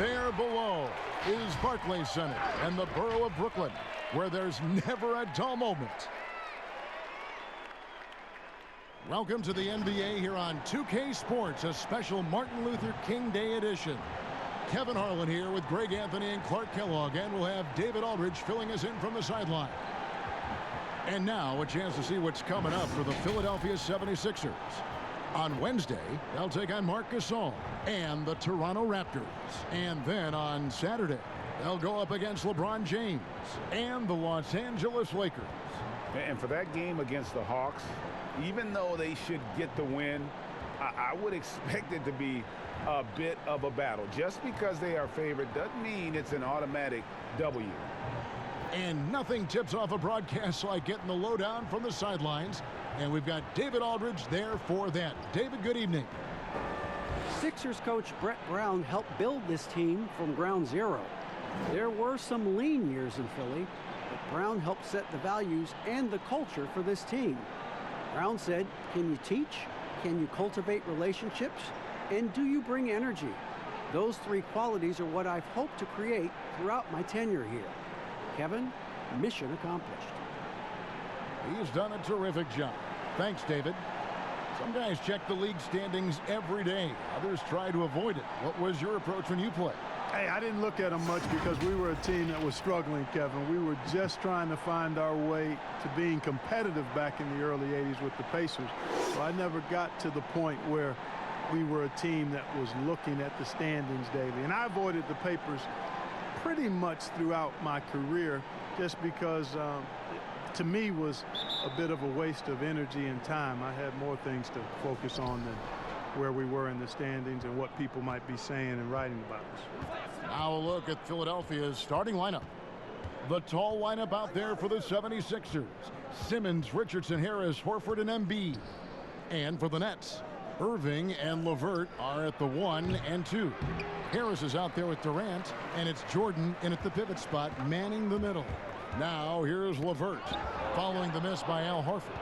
There below is Barclays Center and the borough of Brooklyn, where there's never a dull moment. Welcome to the NBA here on 2K Sports, a special Martin Luther King Day edition. Kevin Harlan here with Greg Anthony and Clark Kellogg, and we'll have David Aldridge filling us in from the sideline. And now a chance to see what's coming up for the Philadelphia 76ers. On Wednesday, they'll take on Marc Gasol and the Toronto Raptors. And then on Saturday, they'll go up against LeBron James and the Los Angeles Lakers. And for that game against the Hawks, even though they should get the win, I would expect it to be a bit of a battle. Just because they are favored doesn't mean it's an automatic W. And nothing tips off a broadcast like getting the lowdown from the sidelines. And we've got David Aldridge there for that. David, good evening. Sixers coach Brett Brown helped build this team from ground zero. There were some lean years in Philly, but Brown helped set the values and the culture for this team. Brown said, can you teach? Can you cultivate relationships? And do you bring energy? Those three qualities are what I've hoped to create throughout my tenure here. Kevin, mission accomplished. He's done a terrific job. Thanks, David. Some guys check the league standings every day. Others try to avoid it. What was your approach when you played? Hey, I didn't look at them much because we were a team that was struggling, Kevin. We were just trying to find our way to being competitive back in the early 80s with the Pacers. So I never got to the point where we were a team that was looking at the standings daily. And I avoided the papers pretty much throughout my career just because to me was a bit of a waste of energy and time. I had more things to focus on than where we were in the standings and what people might be saying and writing about us. Now a look at Philadelphia's starting lineup. The tall lineup out there for the 76ers. Simmons, Richardson, Harris, Horford, and Embiid. And for the Nets, Irving and LeVert are at the 1 and 2. Harris is out there with Durant, and it's Jordan in at the pivot spot, manning the middle. Now here's LeVert, following the miss by Al Horford.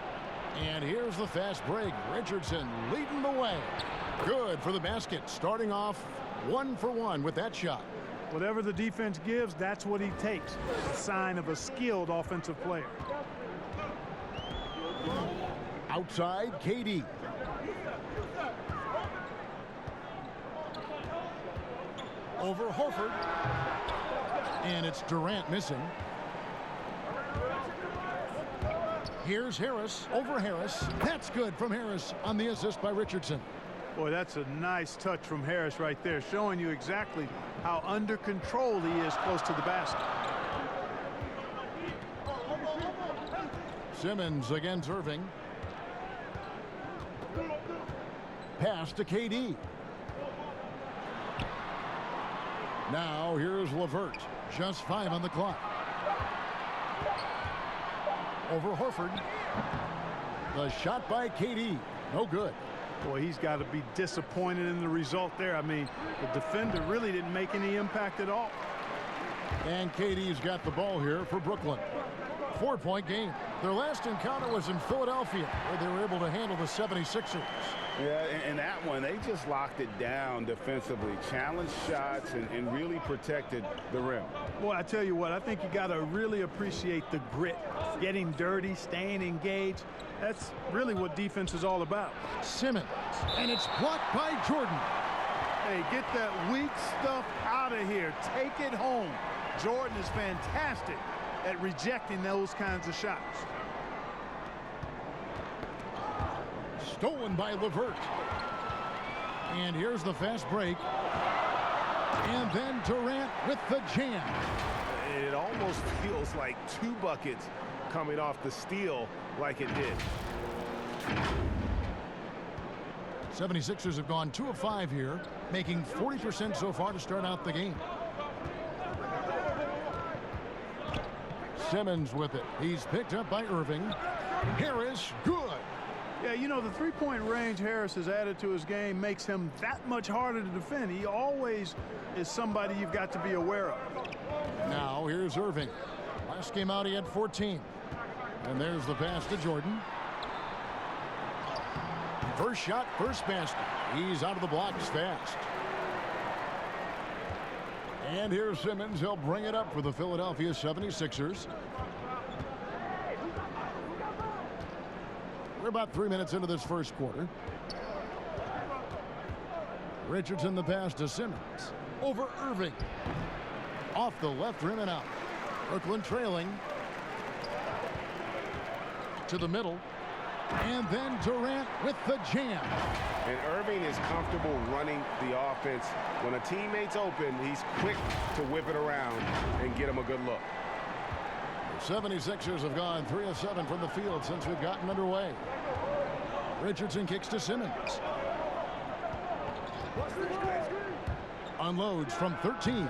And here's the fast break. Richardson leading the way. Good for the basket, starting off 1 for 1 with that shot. Whatever the defense gives, that's what he takes. A sign of a skilled offensive player. Outside, KD. Over Horford. And it's Durant missing. Here's Harris, over Harris. That's good from Harris on the assist by Richardson. Boy, that's a nice touch from Harris right there, showing you exactly how under control he is close to the basket. Simmons against Irving. Pass to KD. Now here's LeVert. Just 5 on the clock. Over Horford. The shot by KD. No good. Boy, he's got to be disappointed in the result there. I mean, the defender really didn't make any impact at all. And KD's got the ball here for Brooklyn. 4-point game. Their last encounter was in Philadelphia, where they were able to handle the 76ers. Yeah, and that one, they just locked it down defensively, challenged shots, and really protected the rim. Boy, I tell you what, I think you got to really appreciate the grit, getting dirty, staying engaged. That's really what defense is all about. Simmons, and it's blocked by Jordan. Hey, get that weak stuff out of here. Take it home. Jordan is fantastic at rejecting those kinds of shots. Stolen by LeVert. And here's the fast break. And then Durant with the jam. It almost feels like 2 buckets coming off the steal like it did. 76ers have gone 2 of 5 here, making 40% so far to start out the game. Simmons with it. He's picked up by Irving. Harris, good. Yeah, you know, the three-point range Harris has added to his game makes him that much harder to defend. He always is somebody you've got to be aware of. Now here's Irving. Last game out he had 14. And there's the pass to Jordan. First shot, first basket. He's out of the blocks fast. And here's Simmons. He'll bring it up for the Philadelphia 76ers. We're about 3 minutes into this first quarter. Richardson the pass to Simmons. Over Irving. Off the left rim and out. Brooklyn trailing. To the middle. And then Durant with the jam. And Irving is comfortable running the offense. When a teammate's open, he's quick to whip it around and get him a good look. The 76ers have gone 3 of 7 from the field since we've gotten underway. Richardson kicks to Simmons. Unloads from 13.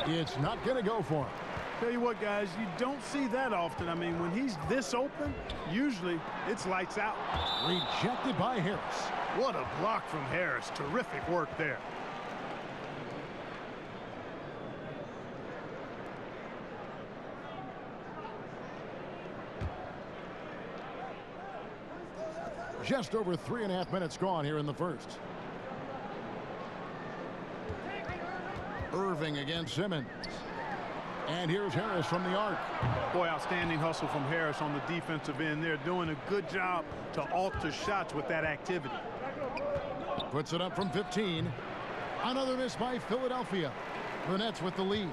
It's not going to go for him. Tell you what, guys, you don't see that often. I mean, when he's this open, usually it's lights out. Rejected by Harris. What a block from Harris. Terrific work there. Just over 3.5 minutes gone here in the first. Irving against Simmons. And here's Harris from the arc. Boy, outstanding hustle from Harris on the defensive end. They're doing a good job to alter shots with that activity. Puts it up from 15. Another miss by Philadelphia. The Nets with the lead.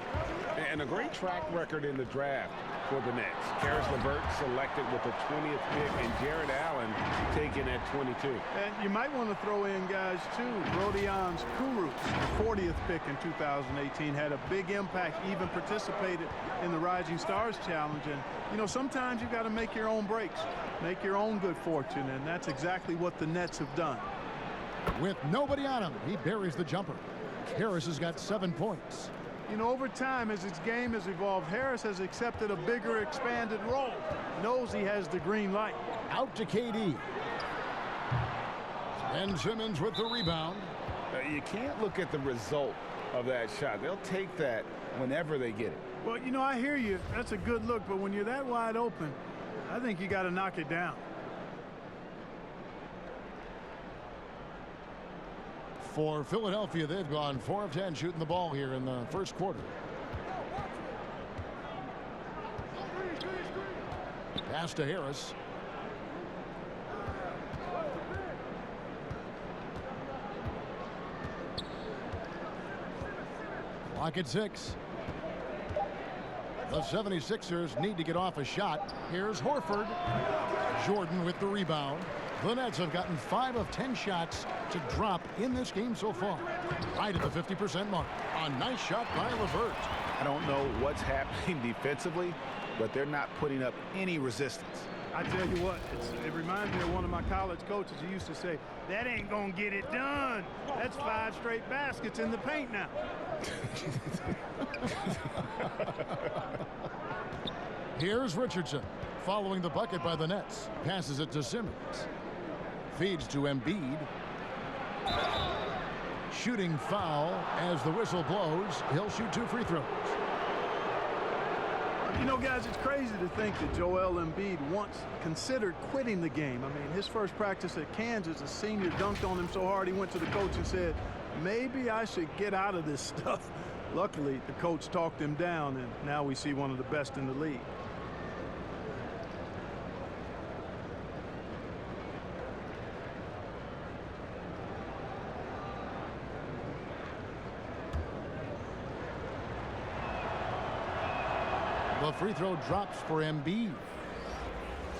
And a great track record in the draft for the Nets. Karis LeVert selected with the 20th pick and Jared Allen taken at 22. And you might want to throw in guys too. Rodions Kurucs, the 40th pick in 2018, had a big impact, even participated in the Rising Stars Challenge. And, you know, sometimes you got to make your own breaks, make your own good fortune, and that's exactly what the Nets have done. With nobody on him, he buries the jumper. Harris has got 7 points. You know, over time, as his game has evolved, Harris has accepted a bigger, expanded role. Knows he has the green light. Out to KD. Ben Simmons with the rebound. You can't look at the result of that shot. They'll take that whenever they get it. Well, you know, I hear you. That's a good look. But when you're that wide open, I think you got to knock it down. For Philadelphia, they've gone 4 of 10 shooting the ball here in the first quarter. Pass to Harris. Clock at 6. The 76ers need to get off a shot. Here's Horford. Jordan with the rebound. The Nets have gotten 5 of 10 shots to drop in this game so far. Right at the 50% mark. A nice shot by LeVert. I don't know what's happening defensively, but they're not putting up any resistance. I tell you what, it reminds me of one of my college coaches who used to say, that ain't gonna get it done. That's 5 straight baskets in the paint now. Here's Richardson following the bucket by the Nets. Passes it to Simmons. Feeds to Embiid. Shooting foul as the whistle blows. He'll shoot 2 free throws. You know, guys, it's crazy to think that Joel Embiid once considered quitting the game. I mean, his first practice at Kansas, a senior dunked on him so hard he went to the coach and said, maybe I should get out of this stuff. Luckily, the coach talked him down, and now we see one of the best in the league. The free throw drops for Embiid.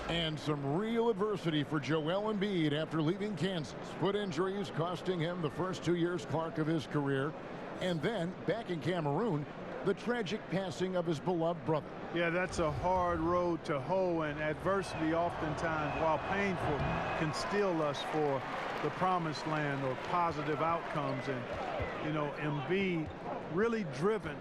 And some real adversity for Joel Embiid after leaving Kansas. Foot injuries costing him the first 2 years Clark of his career. And then back in Cameroon, the tragic passing of his beloved brother. Yeah, that's a hard road to hoe, and adversity oftentimes, while painful, can steal us for the promised land or positive outcomes. And, you know, Embiid really driven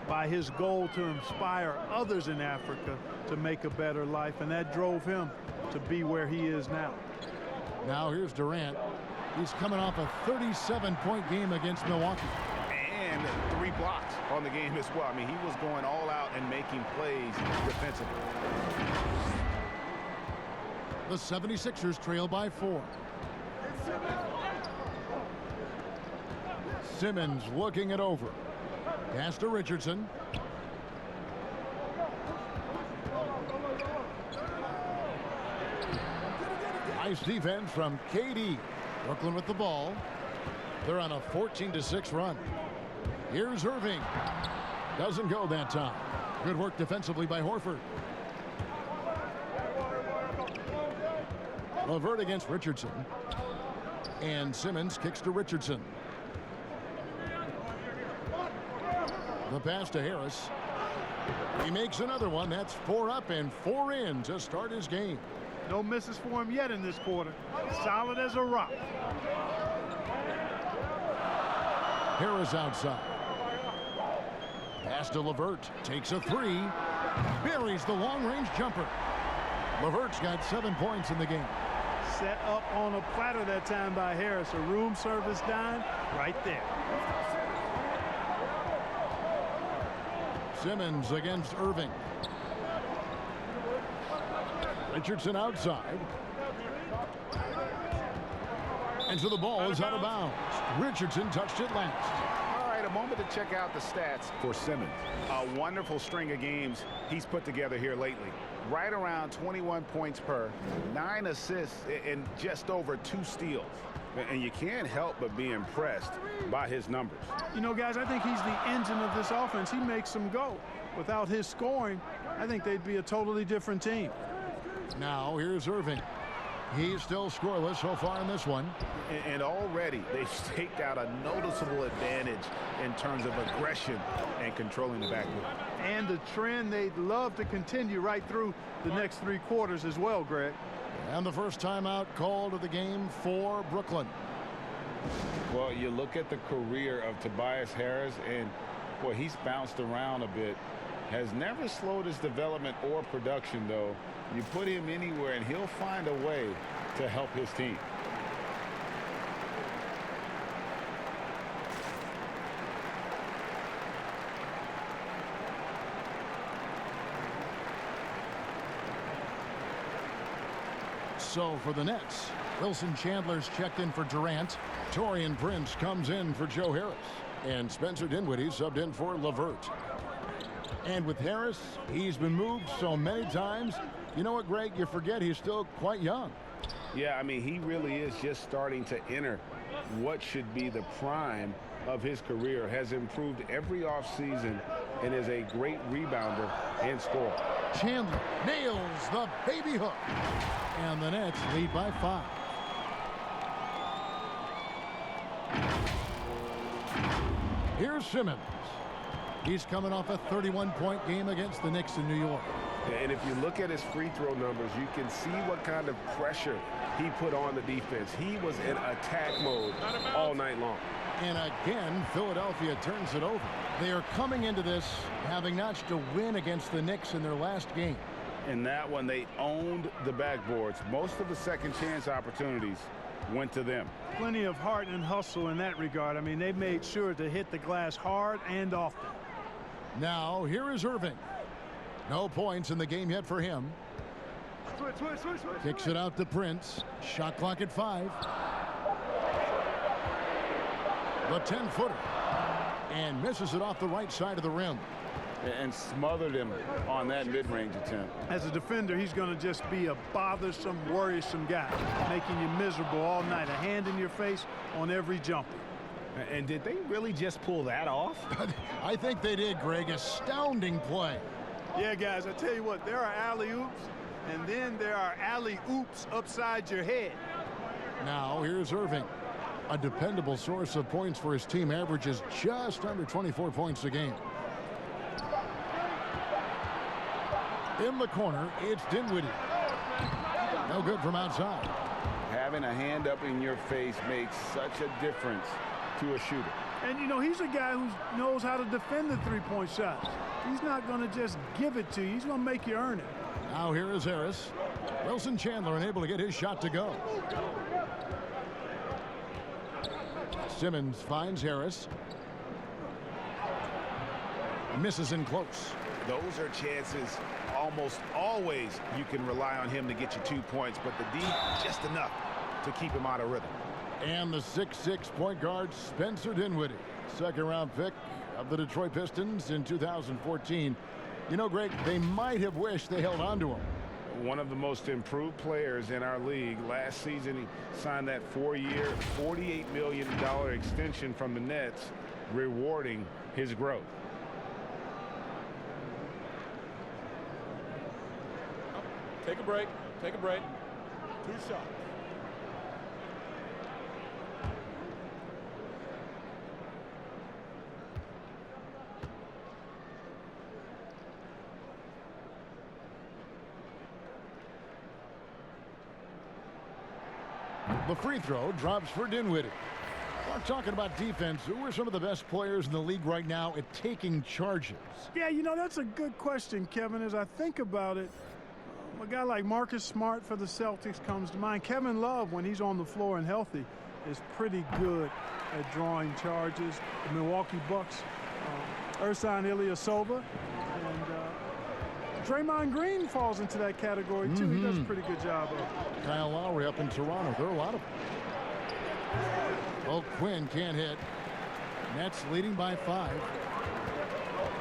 by his goal to inspire others in Africa to make a better life, and that drove him to be where he is now. Now here's Durant. He's coming off a 37-point game against Milwaukee. And 3 blocks on the game as well. I mean, he was going all out and making plays defensively. The 76ers trail by 4. Simmons looking it over. Pass to Richardson. Nice defense from KD. Brooklyn with the ball. They're on a 14-6 run. Here's Irving. Doesn't go that time. Good work defensively by Horford. LeVert against Richardson. And Simmons kicks to Richardson. The pass to Harris. He makes another one. That's 4 up and 4 in to start his game. No misses for him yet in this quarter. Solid as a rock. Harris outside. Pass to LeVert. Takes a 3. Buries the long-range jumper. LeVert's got 7 points in the game. Set up on a platter that time by Harris. A room service dime right there. Simmons against Irving. Richardson outside. And so the ball is out of bounds. Richardson touched it last. All right, a moment to check out the stats for Simmons. A wonderful string of games he's put together here lately. Right around 21 points per, 9 assists, and just over 2 steals. And you can't help but be impressed by his numbers. You know, guys, I think he's the engine of this offense. He makes them go. Without his scoring, I think they'd be a totally different team. Now here's Irving. He's still scoreless so far in this one. And already they've staked out a noticeable advantage in terms of aggression and controlling the backcourt. And the trend they'd love to continue right through the next 3 quarters as well, Greg. And the first timeout called of the game for Brooklyn. Well, you look at the career of Tobias Harris, and boy, he's bounced around a bit. Has never slowed his development or production, though. You put him anywhere, and he'll find a way to help his team. So for the Nets, Wilson Chandler's checked in for Durant. Taurean Prince comes in for Joe Harris. And Spencer Dinwiddie subbed in for LeVert. And with Harris, he's been moved so many times. You know what, Greg? You forget he's still quite young. Yeah, I mean, he really is just starting to enter what should be the prime of his career. Has improved every offseason and is a great rebounder and scorer. Chandler nails the baby hook. And the Nets lead by 5. Here's Simmons. He's coming off a 31-point game against the Knicks in New York. And if you look at his free throw numbers, you can see what kind of pressure he put on the defense. He was in attack mode all night long. And again, Philadelphia turns it over. They are coming into this having notched a win against the Knicks in their last game. In that one, they owned the backboards. Most of the second chance opportunities went to them. Plenty of heart and hustle in that regard. I mean, they made sure to hit the glass hard and often. Now, here is Irving. No points in the game yet for him. Kicks it out to Prince. Shot clock at 5. The 10-footer. And misses it off the right side of the rim. And smothered him on that mid-range attempt. As a defender, he's going to just be a bothersome, worrisome guy, making you miserable all night. A hand in your face on every jumper. And did they really just pull that off? I think they did, Greg. Astounding play. Yeah, guys, I tell you what, there are alley-oops, and then there are alley-oops upside your head. Now, here's Irving. A dependable source of points for his team, averages just under 24 points a game. In the corner, it's Dinwiddie. No good from outside. Having a hand up in your face makes such a difference to a shooter. And, you know, he's a guy who knows how to defend the three-point shot. He's not going to just give it to you. He's going to make you earn it. Now here is Harris. Wilson Chandler unable to get his shot to go. Simmons finds Harris. Misses in close. Those are chances almost always you can rely on him to get you 2 points, but the D, just enough to keep him out of rhythm. And the 6'6" point guard, Spencer Dinwiddie. Second-round pick of the Detroit Pistons in 2014. You know, Greg, they might have wished they held on to him. One of the most improved players in our league. Last season, he signed that 4-year, $48 million extension from the Nets, rewarding his growth. Take a break. Take a break. 2 shots. The free throw drops for Dinwiddie. We're talking about defense. Who are some of the best players in the league right now at taking charges? Yeah, you know, that's a good question, Kevin. As I think about it, a guy like Marcus Smart for the Celtics comes to mind. Kevin Love, when he's on the floor and healthy, is pretty good at drawing charges. The Milwaukee Bucks, Ersan Ilyasova, and Draymond Green falls into that category, too. He does a pretty good job of it. Kyle Lowry up in Toronto. There are a lot of them. Oh, Quinn can't hit. Nets leading by 5.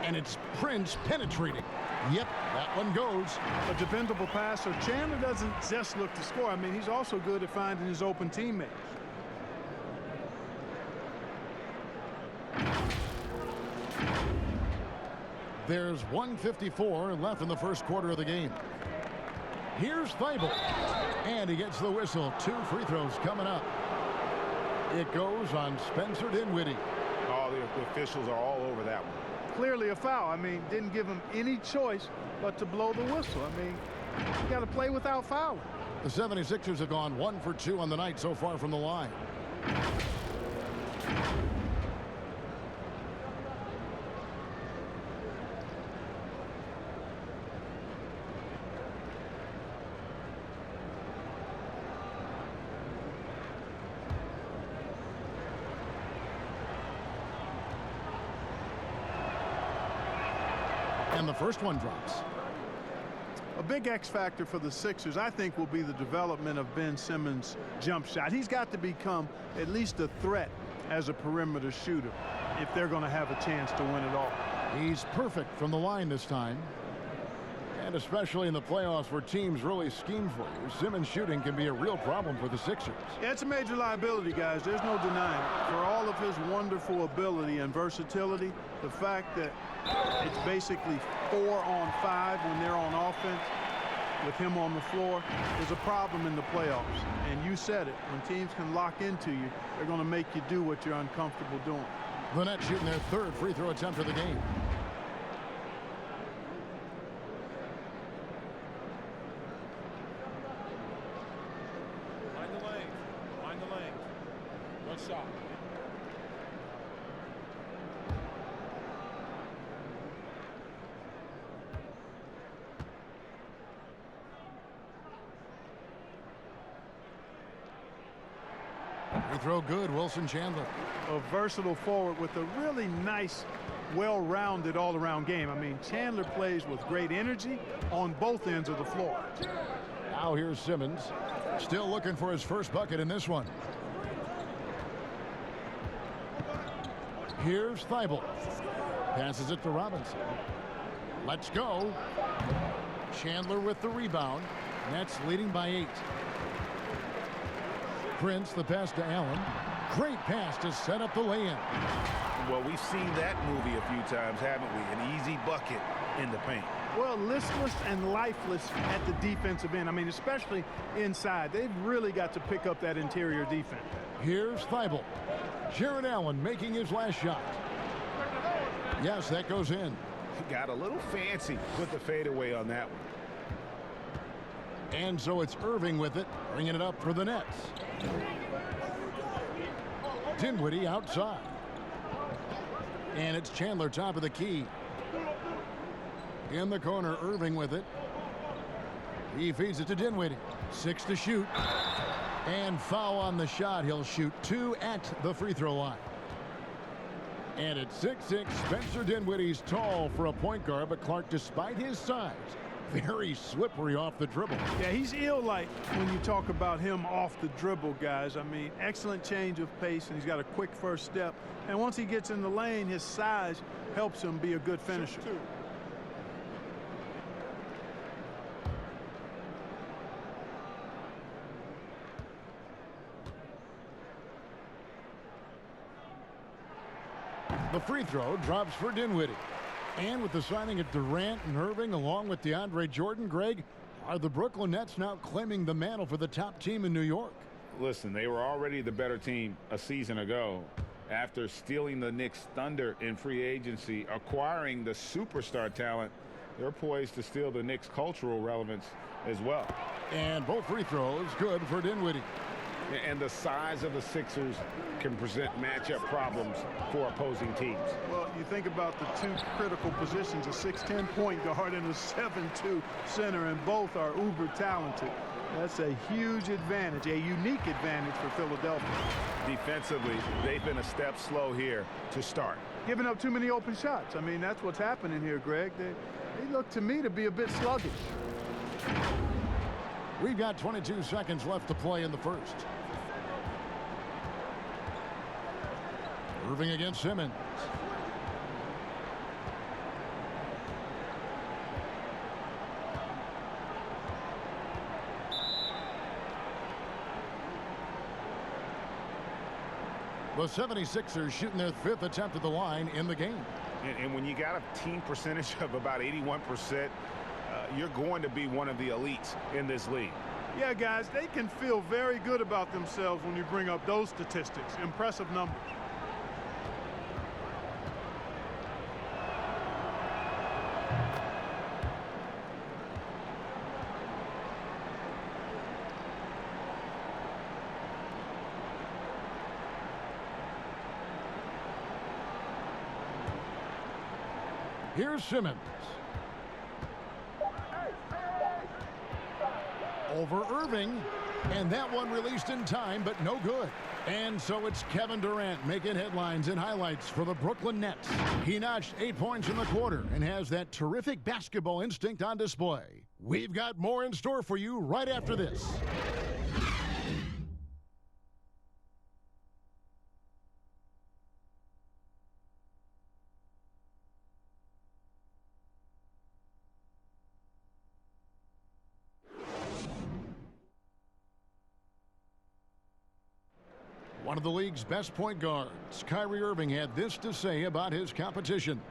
And it's Prince penetrating. Yep, that one goes. A dependable passer. Chandler doesn't just look to score. I mean, he's also good at finding his open teammates. There's 1:54 left in the first quarter of the game. Here's Thibault. And he gets the whistle. 2 free throws coming up. It goes on Spencer Dinwiddie. Oh, the officials are all over that one. Clearly a foul. I mean, didn't give him any choice but to blow the whistle. I mean, you got to play without fouling. The 76ers have gone 1 for 2 on the night so far from the line. And the first one drops. A big X factor for the Sixers, I think, will be the development of Ben Simmons' jump shot. He's got to become at least a threat as a perimeter shooter if they're going to have a chance to win it all. He's perfect from the line this time. And especially in the playoffs where teams really scheme for you, Simmons shooting can be a real problem for the Sixers. Yeah, it's a major liability, guys. There's no denying it. For all of his wonderful ability and versatility, the fact that it's basically 4 on 5 when they're on offense with him on the floor is a problem in the playoffs. And you said it. When teams can lock into you, they're going to make you do what you're uncomfortable doing. The Nets shooting their 3rd free throw attempt of the game. Mind the lane. Mind the lane. 1 shot. Free throw good, Wilson Chandler. A versatile forward with a really nice, well-rounded all-around game. I mean, Chandler plays with great energy on both ends of the floor. Now here's Simmons. Still looking for his first bucket in this one. Here's Thibault. Passes it to Robinson. Let's go. Chandler with the rebound. Nets leading by 8. Prince, the pass to Allen. Great pass to set up the lay-in. Well, we've seen that movie a few times, haven't we? An easy bucket in the paint. Well, listless and lifeless at the defensive end. I mean, especially inside. They've really got to pick up that interior defense. Here's Thibault. Jared Allen making his last shot. Yes, that goes in. Got a little fancy with the fadeaway on that one. And so it's Irving with it, bringing it up for the Nets. Dinwiddie outside. And it's Chandler top of the key. In the corner, Irving with it. He feeds it to Dinwiddie. 6 to shoot. And foul on the shot. He'll shoot 2 at the free throw line. And at 6'6", Spencer Dinwiddie's tall for a point guard, but Clark, despite his size, Very slippery off the dribble. Yeah, he's ill-like when you talk about him off the dribble, guys. I mean, excellent change of pace, and he's got a quick first step. And once he gets in the lane, his size helps him be a good finisher. The free throw drops for Dinwiddie. And with the signing of Durant and Irving along with DeAndre Jordan, Greg, are the Brooklyn Nets now claiming the mantle for the top team in New York? Listen, they were already the better team a season ago. After stealing the Knicks' thunder in free agency, acquiring the superstar talent, they're poised to steal the Knicks' cultural relevance as well. And both free throws good for Dinwiddie. And the size of the Sixers can present matchup problems for opposing teams. Well, you think about the two critical positions, a 6'10" point guard and a 7'2" center, and both are uber talented. That's a huge advantage, a unique advantage for Philadelphia. Defensively, they've been a step slow here to start. Giving up too many open shots. I mean, that's what's happening here, Greg. They look to me to be a bit sluggish. We've got 22 seconds left to play in the first. Irving against Simmons. The 76ers shooting their 5th attempt at the line in the game. And when you got a team percentage of about 81%, you're going to be one of the elites in this league. Yeah, guys, they can feel very good about themselves when you bring up those statistics. Impressive numbers. Here's Simmons. Over Irving. And that one released in time, but no good. And so it's Kevin Durant making headlines and highlights for the Brooklyn Nets. He notched 8 points in the quarter and has that terrific basketball instinct on display. We've got more in store for you right after this. One of the league's best point guards, Kyrie Irving, had this to say about his competition.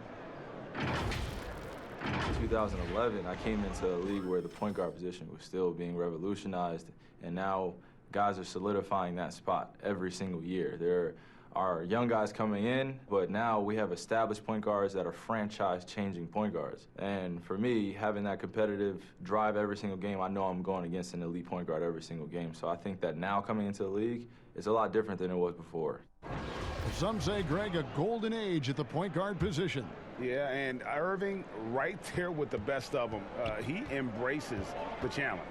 In 2011, I came into a league where the point guard position was still being revolutionized, and now guys are solidifying that spot every single year. There are young guys coming in, but now we have established point guards that are franchise-changing point guards. And for me, having that competitive drive every single game, I know I'm going against an elite point guard every single game. So I think that now coming into the league, it's a lot different than it was before. Some say, Greg, a golden age at the point guard position. Yeah, and Irving right there with the best of them. He embraces the challenge.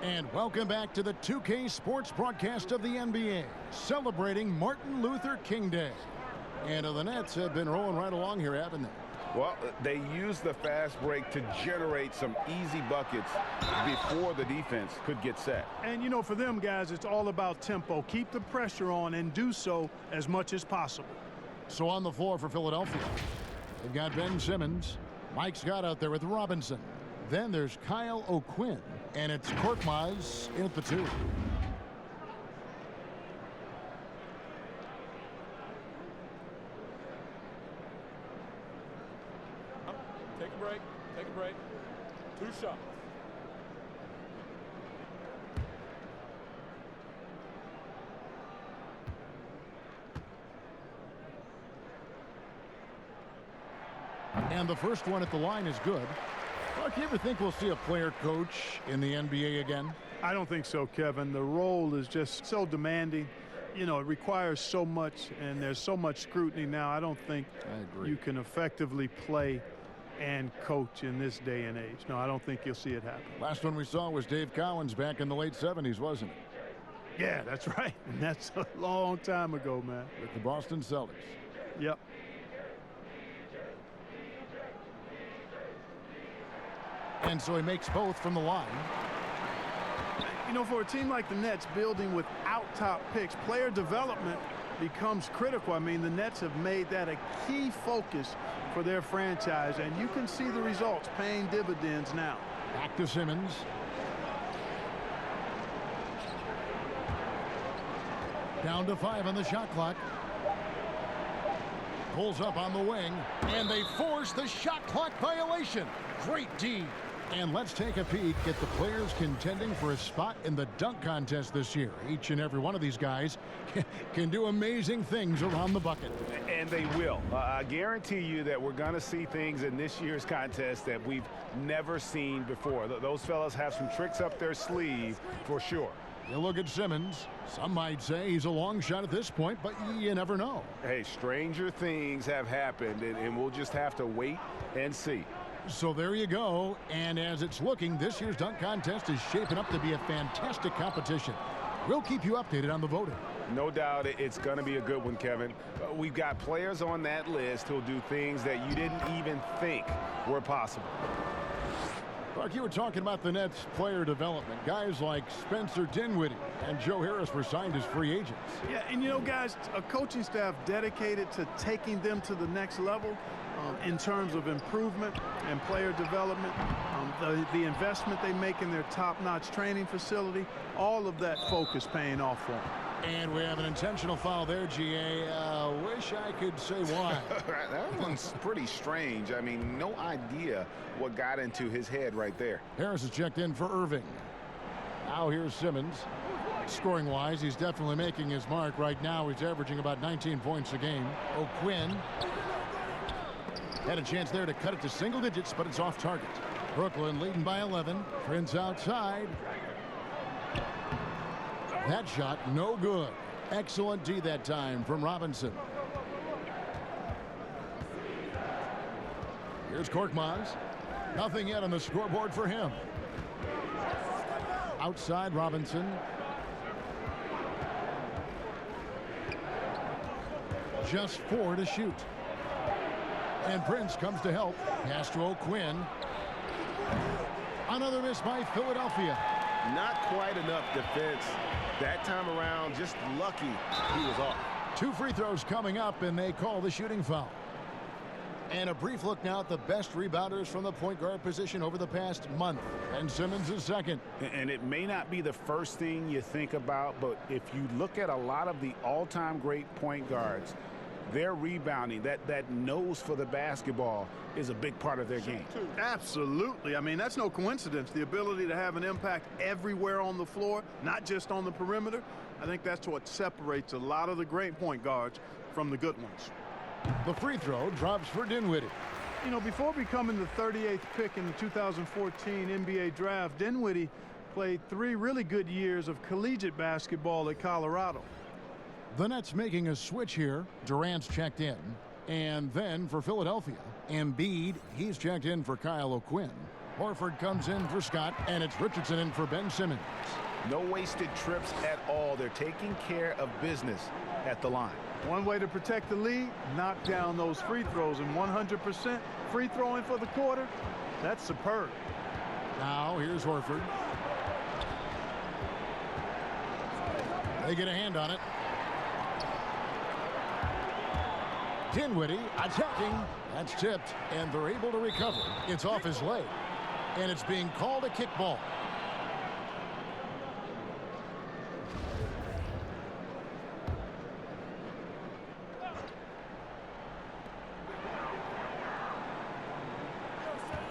And welcome back to the 2K Sports broadcast of the NBA, celebrating Martin Luther King Day. And the Nets have been rolling right along here, haven't they? Well, they used the fast break to generate some easy buckets before the defense could get set. And, you know, for them, guys, it's all about tempo. Keep the pressure on and do so as much as possible. So on the floor for Philadelphia, they've got Ben Simmons. Mike Scott out there with Robinson. Then there's Kyle O'Quinn, and it's Korkmaz in at the 2. Take a break. Take a break. 2 shots. And the first one at the line is good. Mark, you ever think we'll see a player coach in the NBA again? I don't think so, Kevin. The role is just so demanding. You know, it requires so much, and there's so much scrutiny now. I don't think you can effectively play and coach in this day and age. No, I don't think you'll see it happen. Last one we saw was Dave Cowens back in the late 70s, wasn't it? Yeah, that's right. And that's a long time ago, man. With the Boston Celtics. Yep. And so he makes both from the line. You know, for a team like the Nets building without top picks, player development becomes critical. I mean, the Nets have made that a key focus for their franchise, and you can see the results paying dividends now. Back to Simmons. Down to 5 on the shot clock. Pulls up on the wing, and they force the shot clock violation. Great D. And let's take a peek at the players contending for a spot in the dunk contest this year. Each and every one of these guys can do amazing things around the bucket. And they will. I guarantee you that we're going to see things in this year's contest that we've never seen before. Those fellas have some tricks up their sleeve for sure. You look at Simmons. Some might say he's a long shot at this point, but you never know. Hey, stranger things have happened, and we'll just have to wait and see. So there you go. And as it's looking, this year's dunk contest is shaping up to be a fantastic competition. We'll keep you updated on the voting. No doubt it's going to be a good one, Kevin. We've got players on that list who'll do things that you didn't even think were possible. Clark, you were talking about the Nets player development. Guys like Spencer Dinwiddie and Joe Harris were signed as free agents. Yeah, and you know, guys, a coaching staff dedicated to taking them to the next level in terms of improvement and player development, the investment they make in their top-notch training facility, all of that focus paying off for them. And we have an intentional foul there, GA. Wish I could say why. That one's pretty strange. I mean, no idea what got into his head right there. Harris is checked in for Irving. Now here's Simmons. Scoring-wise, he's definitely making his mark. Right now, he's averaging about 19 points a game. O'Quinn had a chance there to cut it to single digits, but it's off target. Brooklyn leading by 11. Prince outside. That shot, no good. Excellent D that time from Robinson. Here's Korkmaz. Nothing yet on the scoreboard for him. Outside Robinson. Just 4 to shoot. And Prince comes to help. Pass to O'Quinn. Another miss by Philadelphia. Not quite enough defense that time around. Just lucky he was off. 2 free throws coming up, and they call the shooting foul. And a brief look now at the best rebounders from the point guard position over the past month. And Simmons is second. And it may not be the first thing you think about, but if you look at a lot of the all-time great point guards, their rebounding, that nose for the basketball is a big part of their game. Absolutely. I mean, that's no coincidence. The ability to have an impact everywhere on the floor, not just on the perimeter. I think that's what separates a lot of the great point guards from the good ones. The free throw drops for Dinwiddie. You know, before becoming the 38th pick in the 2014 NBA draft, Dinwiddie played 3 really good years of collegiate basketball at Colorado. The Nets making a switch here. Durant's checked in. And then for Philadelphia, Embiid, he's checked in for Kyle O'Quinn. Horford comes in for Scott, and it's Richardson in for Ben Simmons. No wasted trips at all. They're taking care of business at the line. One way to protect the lead, knock down those free throws, and 100% free throwing for the quarter, that's superb. Now here's Horford. They get a hand on it. Dinwiddie attacking. That's tipped, and they're able to recover. It's off his leg, and it's being called a kickball.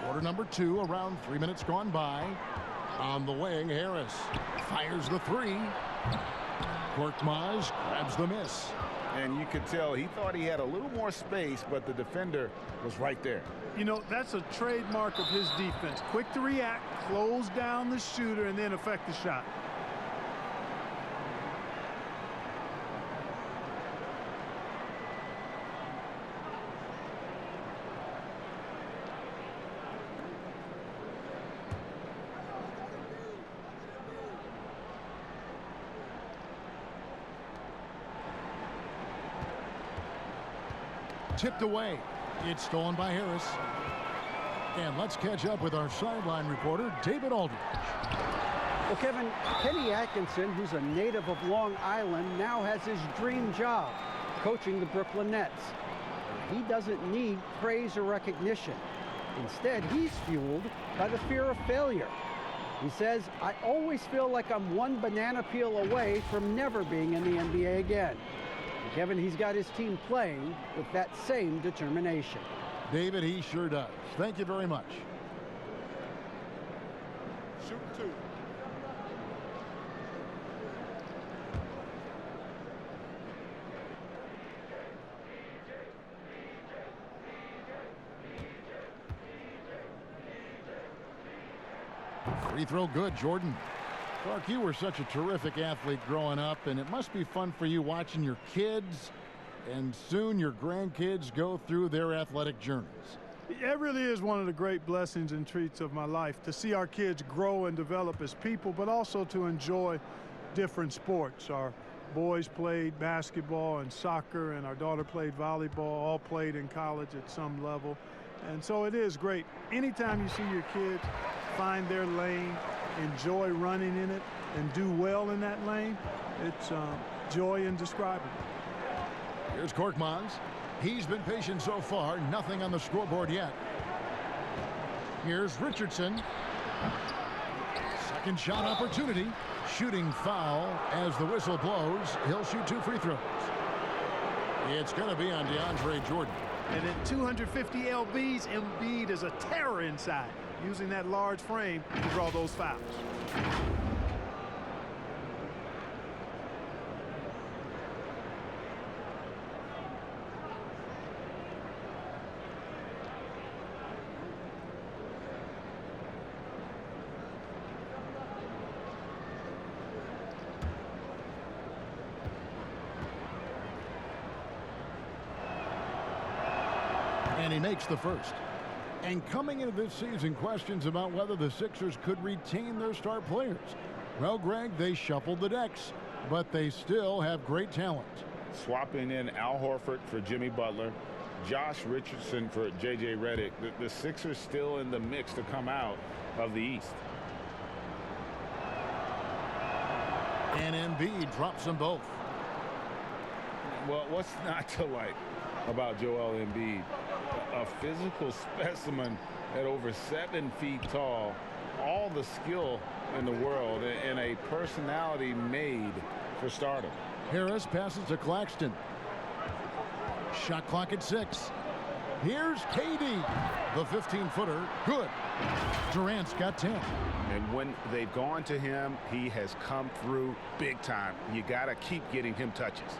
Quarter number 2, around 3 minutes gone by. On the wing, Harris fires the 3. Korkmaz grabs the miss. And you could tell he thought he had a little more space, but the defender was right there. You know, that's a trademark of his defense. Quick to react, close down the shooter, and then affect the shot. Tipped away. It's stolen by Harris. And let's catch up with our sideline reporter, David Aldridge. Well, Kevin, Kenny Atkinson, who's a native of Long Island, now has his dream job, coaching the Brooklyn Nets. He doesn't need praise or recognition. Instead, he's fueled by the fear of failure. He says, I always feel like I'm one banana peel away from never being in the NBA again. And Kevin, he's got his team playing with that same determination. David, he sure does. Thank you very much. Shoot 2. Free throw good, Jordan. Clark, you were such a terrific athlete growing up, and it must be fun for you watching your kids and soon your grandkids go through their athletic journeys. It really is one of the great blessings and treats of my life to see our kids grow and develop as people, but also to enjoy different sports. Our boys played basketball and soccer, and our daughter played volleyball, all played in college at some level. And so it is great. Anytime you see your kids find their lane, enjoy running in it, and do well in that lane, it's joy indescribable. Here's Korkmaz. He's been patient so far. Nothing on the scoreboard yet. Here's Richardson. Second shot opportunity. Shooting foul as the whistle blows. He'll shoot 2 free throws. It's going to be on DeAndre Jordan. And at 250 lbs, Embiid is a terror inside, using that large frame to draw those fouls. And he makes the first. And coming into this season, questions about whether the Sixers could retain their star players. Well, Greg, they shuffled the decks, but they still have great talent. Swapping in Al Horford for Jimmy Butler, Josh Richardson for J.J. Redick. The Sixers still in the mix to come out of the East. And Embiid drops them both. Well, what's not to like about Joel Embiid? A physical specimen at over 7 feet tall, all the skill in the world, and a personality made for stardom. Harris passes to Claxton. Shot clock at 6. Here's KD. The 15-footer. Good. Durant's got 10. And when they've gone to him, he has come through big time. You got to keep getting him touches.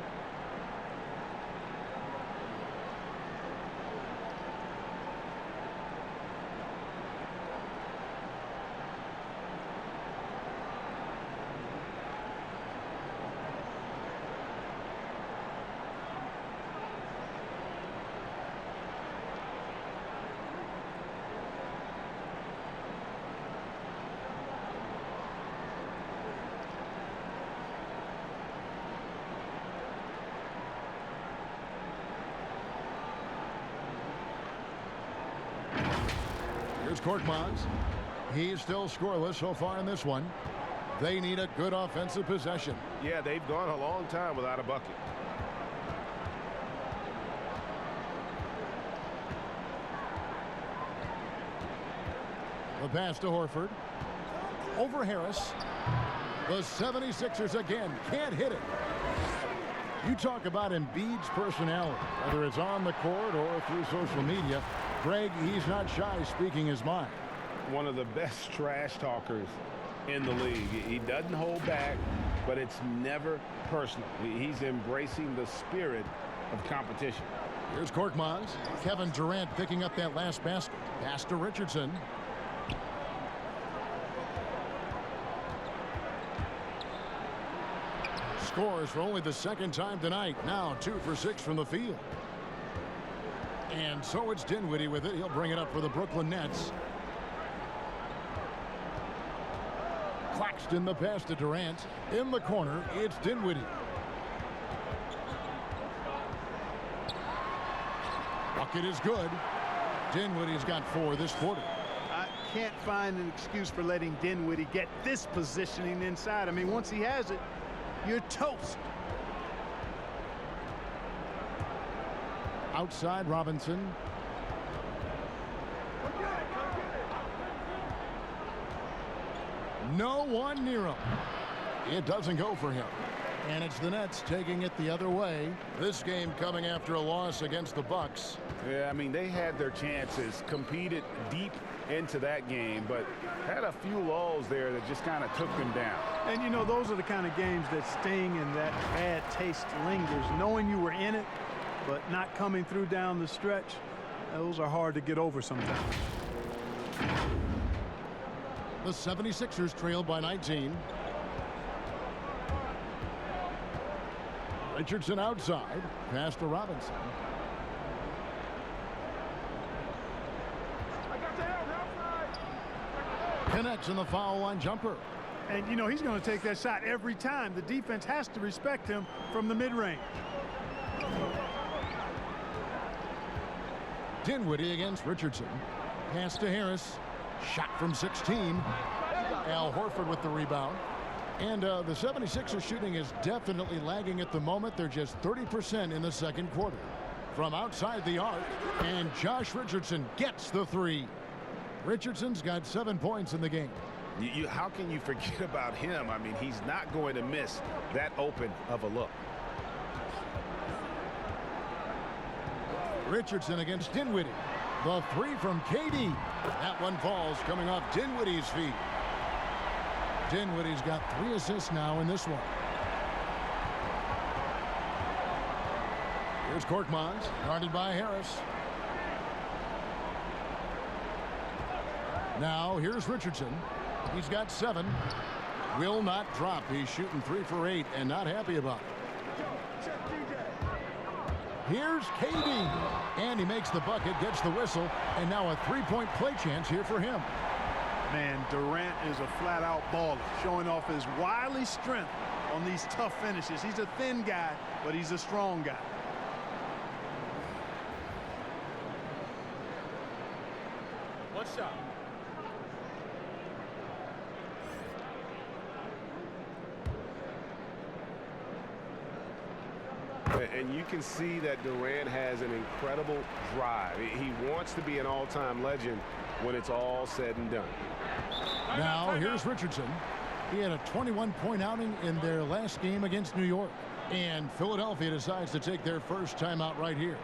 Here's Korkmaz. He's still scoreless so far in this one. They need a good offensive possession. Yeah, they've gone a long time without a bucket. The pass to Horford. Over Harris. The 76ers again can't hit it. You talk about Embiid's personality, whether it's on the court or through social media. Greg, he's not shy speaking his mind. One of the best trash talkers in the league. He doesn't hold back, but it's never personal. He's embracing the spirit of competition. Here's Korkmaz. Kevin Durant picking up that last basket. Pass to Richardson. Scores for only the second time tonight. Now 2 for 6 from the field. And so it's Dinwiddie with it. He'll bring it up for the Brooklyn Nets. Claxton the pass to Durant. In the corner, it's Dinwiddie. Bucket is good. Dinwiddie's got 4 this quarter. I can't find an excuse for letting Dinwiddie get this positioning inside. I mean, once he has it, you're toast. Outside Robinson. No one near him. It doesn't go for him. And it's the Nets taking it the other way. This game coming after a loss against the Bucks. Yeah, I mean, they had their chances, competed deep into that game, but had a few lulls there that just kind of took them down. And, you know, those are the kind of games that sting and that bad taste lingers. Knowing you were in it, but not coming through down the stretch, those are hard to get over sometimes. The 76ers trail by 19. Richardson outside. Pass to Robinson. Connects in the foul line jumper. And, you know, he's going to take that shot every time. The defense has to respect him from the mid-range. Dinwiddie against Richardson. Pass to Harris. Shot from 16. Al Horford with the rebound. And the 76ers shooting is definitely lagging at the moment. They're just 30% in the second quarter. From outside the arc, and Josh Richardson gets the 3. Richardson's got 7 points in the game. How can you forget about him? I mean, he's not going to miss that open of a look. Richardson against Dinwiddie. The 3 from KD. That one falls, coming off Dinwiddie's feet. Dinwiddie's got 3 assists now in this one. Here's Korkmaz, guarded by Harris. Now here's Richardson. He's got 7. Will not drop. He's shooting 3 for 8 and not happy about it. Here's KD. And he makes the bucket, gets the whistle, and now a 3-point play chance here for him. Man, Durant is a flat-out baller, showing off his wily strength on these tough finishes. He's a thin guy, but he's a strong guy. One shot. And you can see that Durant has an incredible drive. He wants to be an all-time legend when it's all said and done. Now here's Richardson. He had a 21-point outing in their last game against New York. And Philadelphia decides to take their first timeout right here.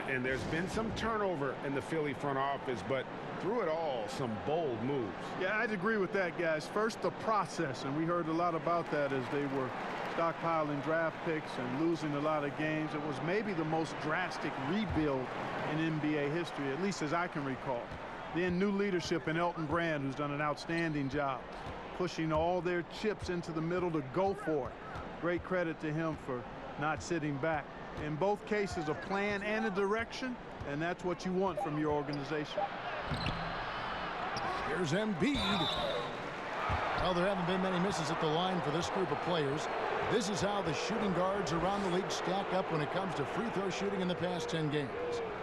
And there's been some turnover in the Philly front office, but through it all, some bold moves. Yeah, I'd agree with that, guys. First, the process, and we heard a lot about that as they were stockpiling draft picks and losing a lot of games. It was maybe the most drastic rebuild in NBA history, at least as I can recall. Then new leadership in Elton Brand, who's done an outstanding job, pushing all their chips into the middle to go for it. Great credit to him for not sitting back. In both cases, a plan and a direction, and that's what you want from your organization. Here's Embiid. Well, there haven't been many misses at the line for this group of players. This is how the shooting guards around the league stack up when it comes to free throw shooting in the past 10 games.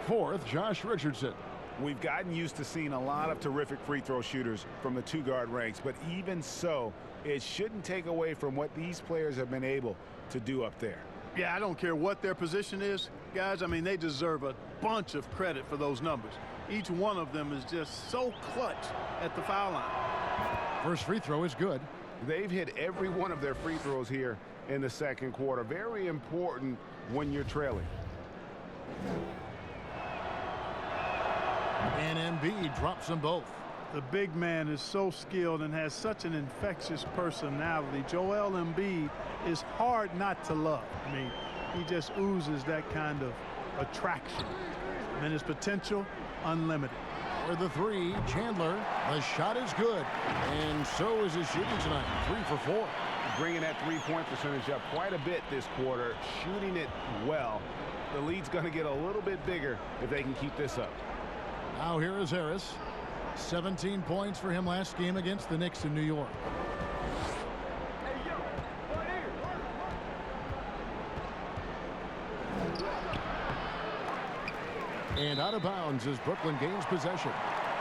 4th, Josh Richardson. We've gotten used to seeing a lot of terrific free throw shooters from the 2-guard ranks, but even so, it shouldn't take away from what these players have been able to do up there. Yeah, I don't care what their position is, guys. I mean, they deserve a bunch of credit for those numbers. Each one of them is just so clutch at the foul line. First free throw is good. They've hit every one of their free throws here in the second quarter. Very important when you're trailing. And Embiid drops them both. The big man is so skilled and has such an infectious personality. Joel Embiid is hard not to love. I mean, he just oozes that kind of attraction. And his potential, unlimited. For the 3, Chandler. The shot is good. And so is his shooting tonight. 3 for 4. Bringing that three-point percentage up quite a bit this quarter. Shooting it well. The lead's going to get a little bit bigger if they can keep this up. Now here is Harris. 17 points for him last game against the Knicks in New York. And out of bounds as Brooklyn gains possession.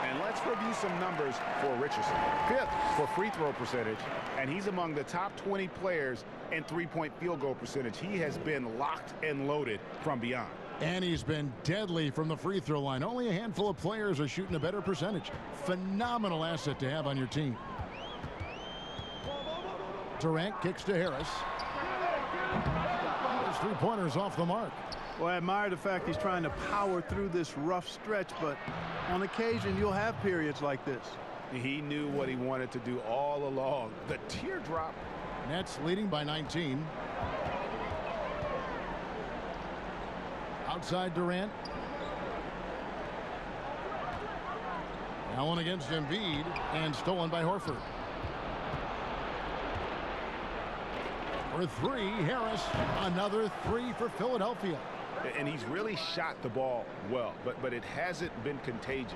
And let's review some numbers for Richardson. 5th for free throw percentage, and he's among the top 20 players in three-point field goal percentage. He has been locked and loaded from beyond. And he's been deadly from the free throw line. Only a handful of players are shooting a better percentage. Phenomenal asset to have on your team. Durant kicks to Harris. His three-pointers off the mark. Well, I admire the fact he's trying to power through this rough stretch, but on occasion you'll have periods like this. He knew what he wanted to do all along. The teardrop. Nets leading by 19. Outside Durant. Allen against Embiid and stolen by Horford. For three, Harris. Another three for Philadelphia. And he's really shot the ball well, but it hasn't been contagious.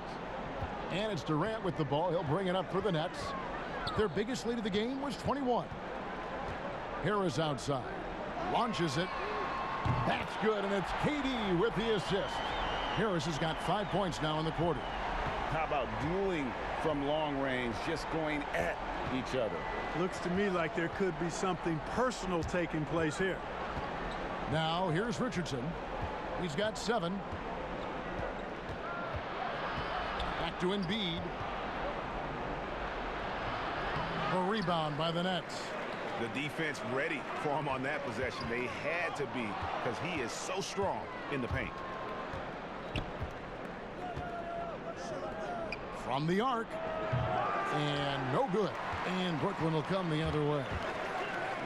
And it's Durant with the ball. He'll bring it up for the Nets. Their biggest lead of the game was 21. Harris outside. Launches it. That's good, and it's KD with the assist. Harris has got 5 points now in the quarter. How about dueling from long range, just going at each other? Looks to me like there could be something personal taking place here. Now, here's Richardson. He's got 7. Back to Embiid. A rebound by the Nets. The defense ready for him on that possession. They had to be, because he is so strong in the paint. From the arc. And no good. And Brooklyn will come the other way.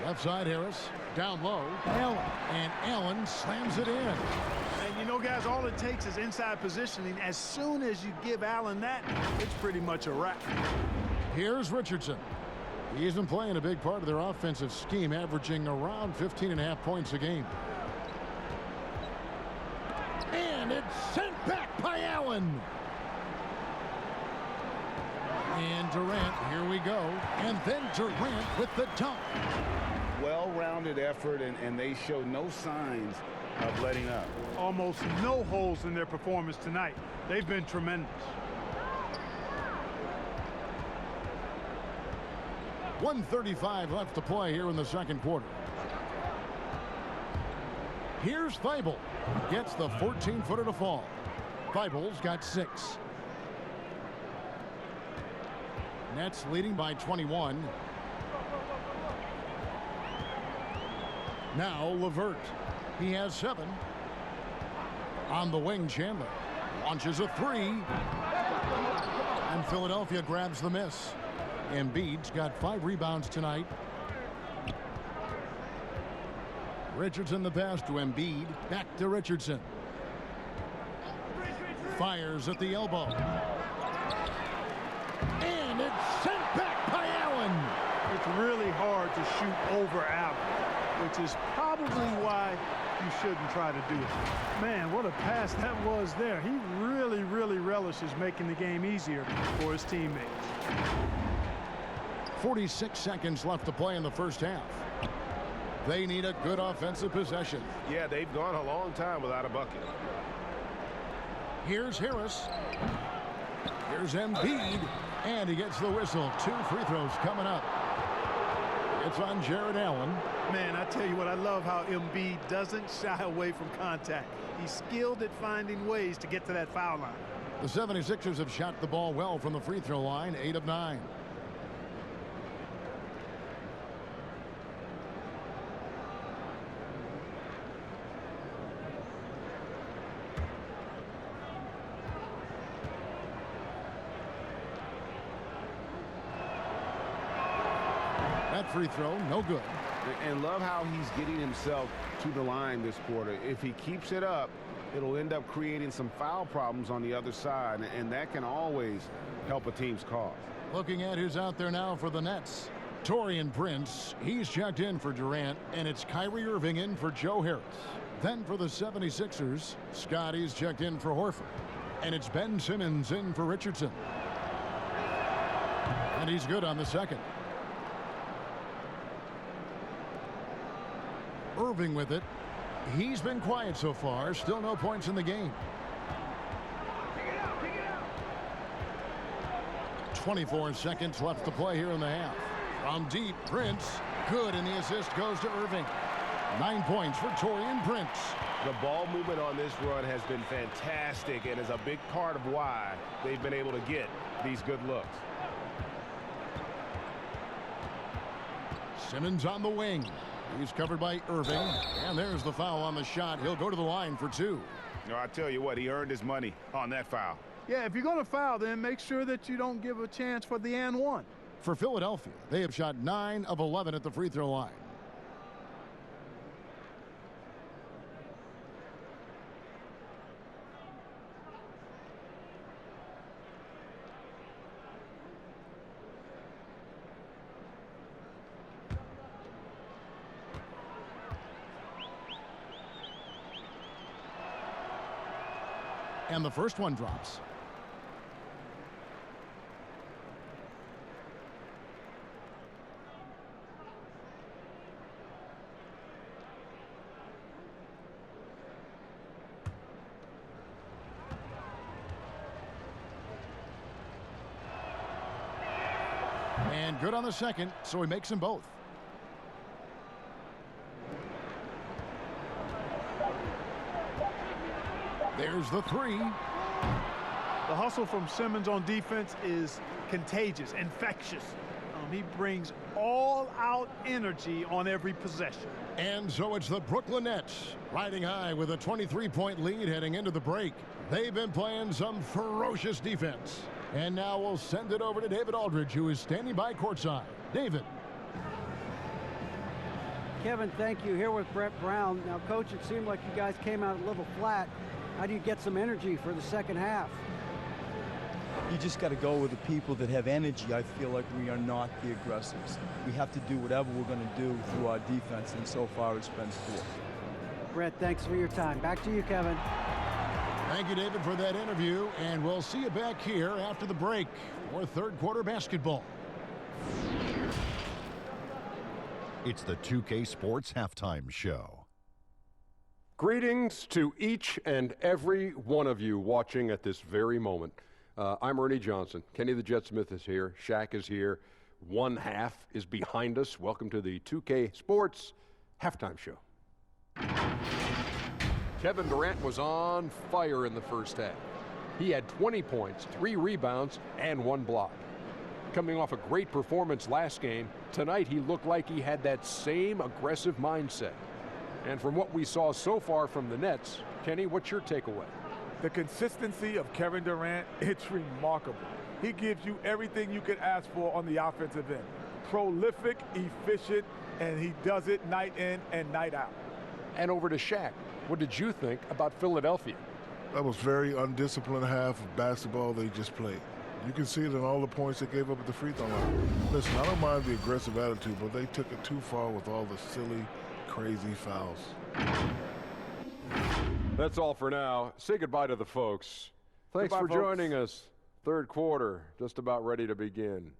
Left side, Harris. Down low. Allen. And Allen slams it in. And you know, guys, all it takes is inside positioning. As soon as you give Allen that, it's pretty much a wrap. Here's Richardson. He's been playing a big part of their offensive scheme, averaging around 15.5 points a game. And it's sent back by Allen. And Durant, here we go. And then Durant with the dunk. Well-rounded effort, and they show no signs of letting up. Almost no holes in their performance tonight. They've been tremendous. 1:35 left to play here in the second quarter. Here's Thibault. Gets the 14-footer to fall. Thibault's got 6. Nets leading by 21. Now LeVert. He has 7. On the wing, Chandler launches a 3. And Philadelphia grabs the miss. Embiid's got 5 rebounds tonight. Richardson the pass to Embiid. Back to Richardson. Fires at the elbow. And it's sent back by Allen. It's really hard to shoot over Allen, which is probably why you shouldn't try to do it. Man, what a pass that was there. He really, really relishes making the game easier for his teammates. 46 seconds left to play in the first half. They need a good offensive possession. Yeah, they've gone a long time without a bucket. Here's Harris. Here's Embiid. And he gets the whistle. 2 free throws coming up. It's on Jared Allen. Man, I tell you what, I love how Embiid doesn't shy away from contact. He's skilled at finding ways to get to that foul line. The 76ers have shot the ball well from the free throw line, 8 of 9. That free throw, no good. And love how he's getting himself to the line this quarter. If he keeps it up, it'll end up creating some foul problems on the other side, and that can always help a team's cause. Looking at who's out there now for the Nets. Taurean Prince, he's checked in for Durant, and it's Kyrie Irving in for Joe Harris. Then for the 76ers, Scotty's checked in for Horford, and it's Ben Simmons in for Richardson. And he's good on the second. Irving with it. He's been quiet so far. Still no points in the game. 24 seconds left to play here in the half. From deep, Prince. Good, and the assist goes to Irving. 9 points for Taurean Prince. The ball movement on this run has been fantastic and is a big part of why they've been able to get these good looks. Simmons on the wing. He's covered by Irving. And there's the foul on the shot. He'll go to the line for 2. No, I tell you what, he earned his money on that foul. Yeah, if you're going to foul, then make sure that you don't give a chance for the and one. For Philadelphia, they have shot 9 of 11 at the free throw line. And the first one drops. And good on the second, so he makes them both. There's the 3. The hustle from Simmons on defense is contagious, infectious. He brings all-out energy on every possession. And so it's the Brooklyn Nets riding high with a 23-point lead heading into the break. They've been playing some ferocious defense. And now we'll send it over to David Aldridge, who is standing by courtside. David. Kevin, thank you. Here with Brett Brown. Now, Coach, it seemed like you guys came out a little flat. How do you get some energy for the second half? You just got to go with the people that have energy. I feel like we are not the aggressors. We have to do whatever we're going to do through our defense, and so far it's been poor. Brett, thanks for your time. Back to you, Kevin. Thank you, David, for that interview, and we'll see you back here after the break for third quarter basketball. It's the 2K Sports Halftime Show. Greetings to each and every one of you watching at this very moment. I'm Ernie Johnson. Kenny the Jet Smith is here. Shaq is here. One half is behind us. Welcome to the 2K Sports Halftime Show. Kevin Durant was on fire in the first half. He had 20 points, 3 rebounds, and 1 block. Coming off a great performance last game, tonight he looked like he had that same aggressive mindset. And from what we saw so far from the Nets, Kenny, what's your takeaway? The consistency of Kevin Durant, it's remarkable. He gives you everything you could ask for on the offensive end. Prolific, efficient, and he does it night in and night out. And over to Shaq. What did you think about Philadelphia? That was very undisciplined half of basketball they just played. You can see it in all the points they gave up at the free throw line. Listen, I don't mind the aggressive attitude, but they took it too far with all the silly, crazy fouls. That's all for now. Say goodbye to the folks. Thanks for joining us. Third quarter, just about ready to begin.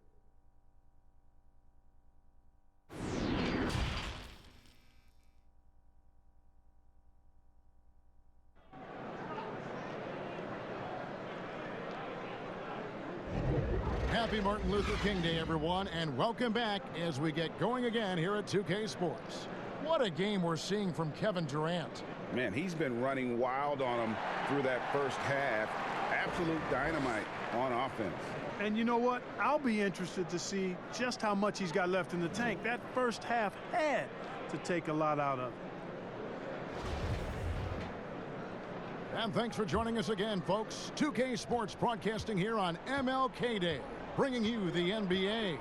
Happy Martin Luther King Day, everyone, and welcome back as we get going again here at 2K Sports. What a game we're seeing from Kevin Durant. Man, he's been running wild on him through that first half. Absolute dynamite on offense. And you know what? I'll be interested to see just how much he's got left in the tank. That first half had to take a lot out of it. And thanks for joining us again, folks. 2K Sports broadcasting here on MLK Day, bringing you the NBA.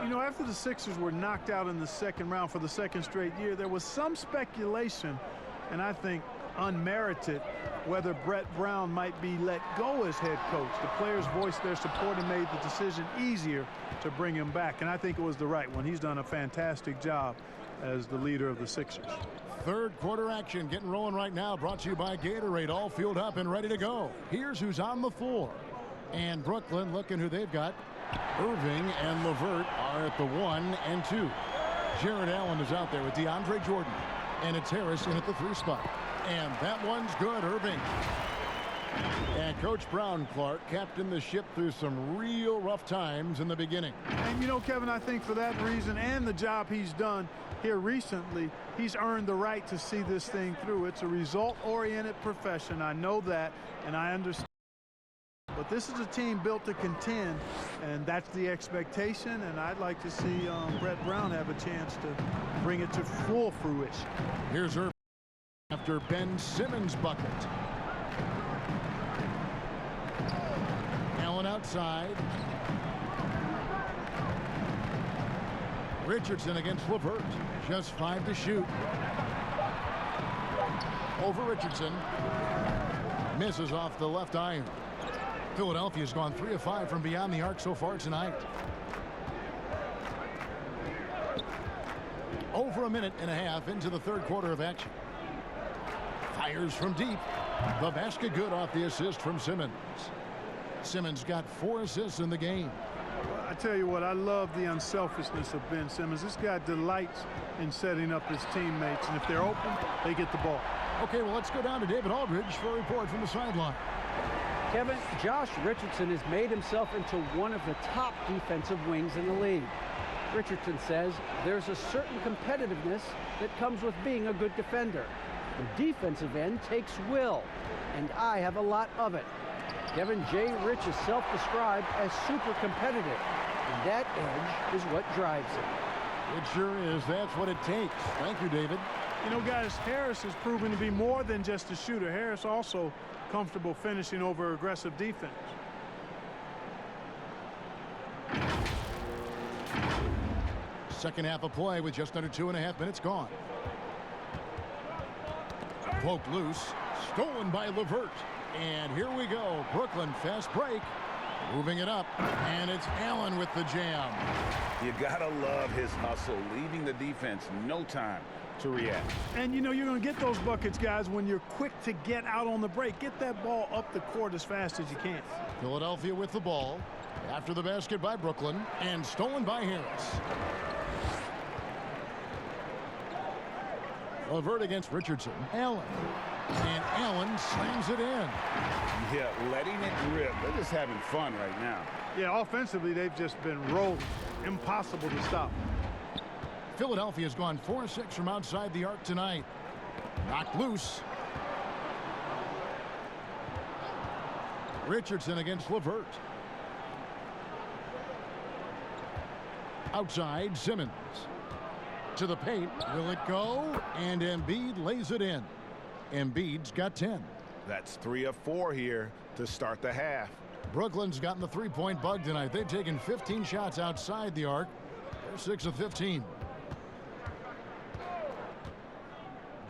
You know, after the Sixers were knocked out in the second round for the second straight year, there was some speculation, and I think unmerited, whether Brett Brown might be let go as head coach. The players voiced their support and made the decision easier to bring him back, and I think it was the right one. He's done a fantastic job as the leader of the Sixers. Third quarter action getting rolling right now, brought to you by Gatorade, all fueled up and ready to go. Here's who's on the floor. And Brooklyn, looking who they've got. Irving and LeVert are at the 1 and 2. Jared Allen is out there with DeAndre Jordan. And it's Harris in at the 3 spot. And that one's good. Irving. And Coach Brown, Clark, captained the ship through some real rough times in the beginning. And, you know, Kevin, I think for that reason and the job he's done here recently, he's earned the right to see this thing through. It's a result-oriented profession. I know that, and I understand. But this is a team built to contend, and that's the expectation, and I'd like to see Brett Brown have a chance to bring it to full fruition. Here's Irving after Ben Simmons' bucket. Allen outside. Richardson against LeVert. Just 5 to shoot. Over Richardson. Misses off the left iron. Philadelphia's gone 3 of 5 from beyond the arc so far tonight. Over a minute and a half into the third quarter of action. Fires from deep. The basket good off the assist from Simmons. Simmons got 4 assists in the game. I tell you what, I love the unselfishness of Ben Simmons. This guy delights in setting up his teammates, and if they're open, they get the ball. Okay, well, let's go down to David Aldridge for a report from the sideline. Kevin, Josh Richardson has made himself into one of the top defensive wings in the league. Richardson says there's a certain competitiveness that comes with being a good defender. The defensive end takes will, and I have a lot of it. Kevin J. Rich is self-described as super competitive, and that edge is what drives him. It sure is. That's what it takes. Thank you, David. You know, guys, Harris has proven to be more than just a shooter. Harris also comfortable finishing over aggressive defense. Second half of play with just under 2.5 minutes gone. Poked loose. Stolen by LeVert. And here we go. Brooklyn fast break. Moving it up. And it's Allen with the jam. You gotta love his hustle, leaving the defense no time to react. And you know you're going to get those buckets, guys, when you're quick to get out on the break. Get that ball up the court as fast as you can. Philadelphia with the ball. After the basket by Brooklyn. And stolen by Harris. LeVert against Richardson. Allen. And Allen slams it in. Yeah, letting it rip. They're just having fun right now. Yeah, offensively, they've just been rolling. Impossible to stop. Philadelphia's gone 4-6 from outside the arc tonight. Knocked loose. Richardson against LeVert. Outside, Simmons. To the paint. Will it go? And Embiid lays it in. Embiid's got 10. That's 3 of 4 here to start the half. Brooklyn's gotten the three-point bug tonight. They've taken 15 shots outside the arc. They're 6 of 15.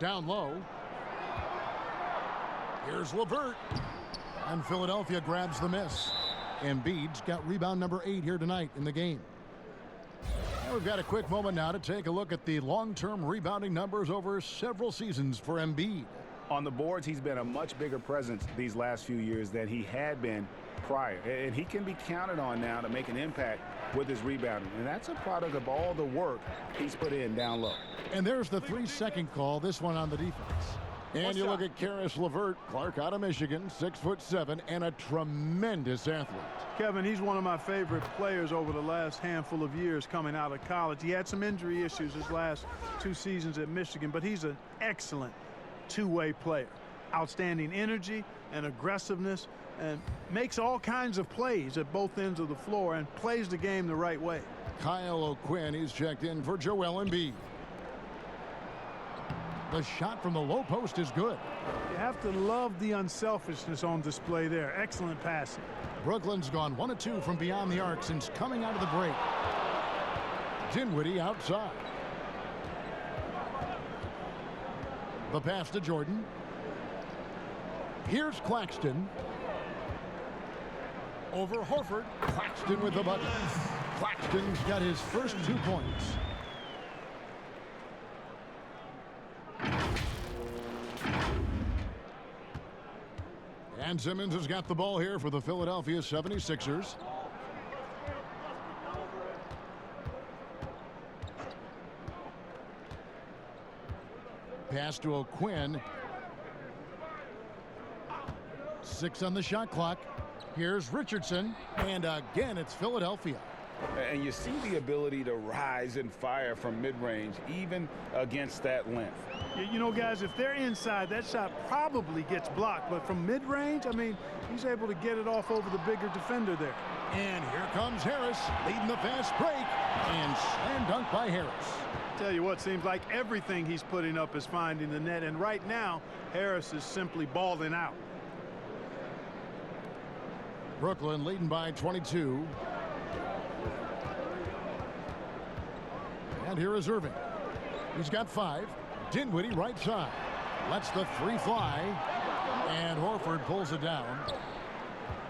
Down low. Here's LeVert. And Philadelphia grabs the miss. Embiid's got rebound number 8 here tonight in the game. And we've got a quick moment now to take a look at the long-term rebounding numbers over several seasons for Embiid. On the boards, he's been a much bigger presence these last few years than he had been prior. And he can be counted on now to make an impact with his rebounding. And that's a product of all the work he's put in down low. And there's the 3-second call, this one on the defense. And you look at Karis LeVert, Clark out of Michigan, 6'7", and a tremendous athlete. Kevin, he's one of my favorite players over the last handful of years coming out of college. He had some injury issues his last 2 seasons at Michigan, but he's an excellent two-way player. Outstanding energy and aggressiveness, and makes all kinds of plays at both ends of the floor and plays the game the right way. Kyle O'Quinn, he's checked in for Joel Embiid. The shot from the low post is good. You have to love the unselfishness on display there. Excellent passing. Brooklyn's gone 1 of 2 from beyond the arc since coming out of the break. Dinwiddie outside. The pass to Jordan. Here's Claxton. Over Horford. Claxton with the bucket. Claxton's got his first 2 points. And Simmons has got the ball here for the Philadelphia 76ers. Pass to O'Quinn. 6 on the shot clock. Here's Richardson, and again it's Philadelphia. And you see the ability to rise and fire from mid-range, even against that length. You know, guys, if they're inside, that shot probably gets blocked. But from mid-range, I mean, he's able to get it off over the bigger defender there. And here comes Harris, leading the fast break, and slam dunk by Harris. Tell you what, seems like everything he's putting up is finding the net. And right now, Harris is simply balling out. Brooklyn leading by 22. And here is Irving. He's got 5. Dinwiddie right side. Lets the 3 fly. And Horford pulls it down.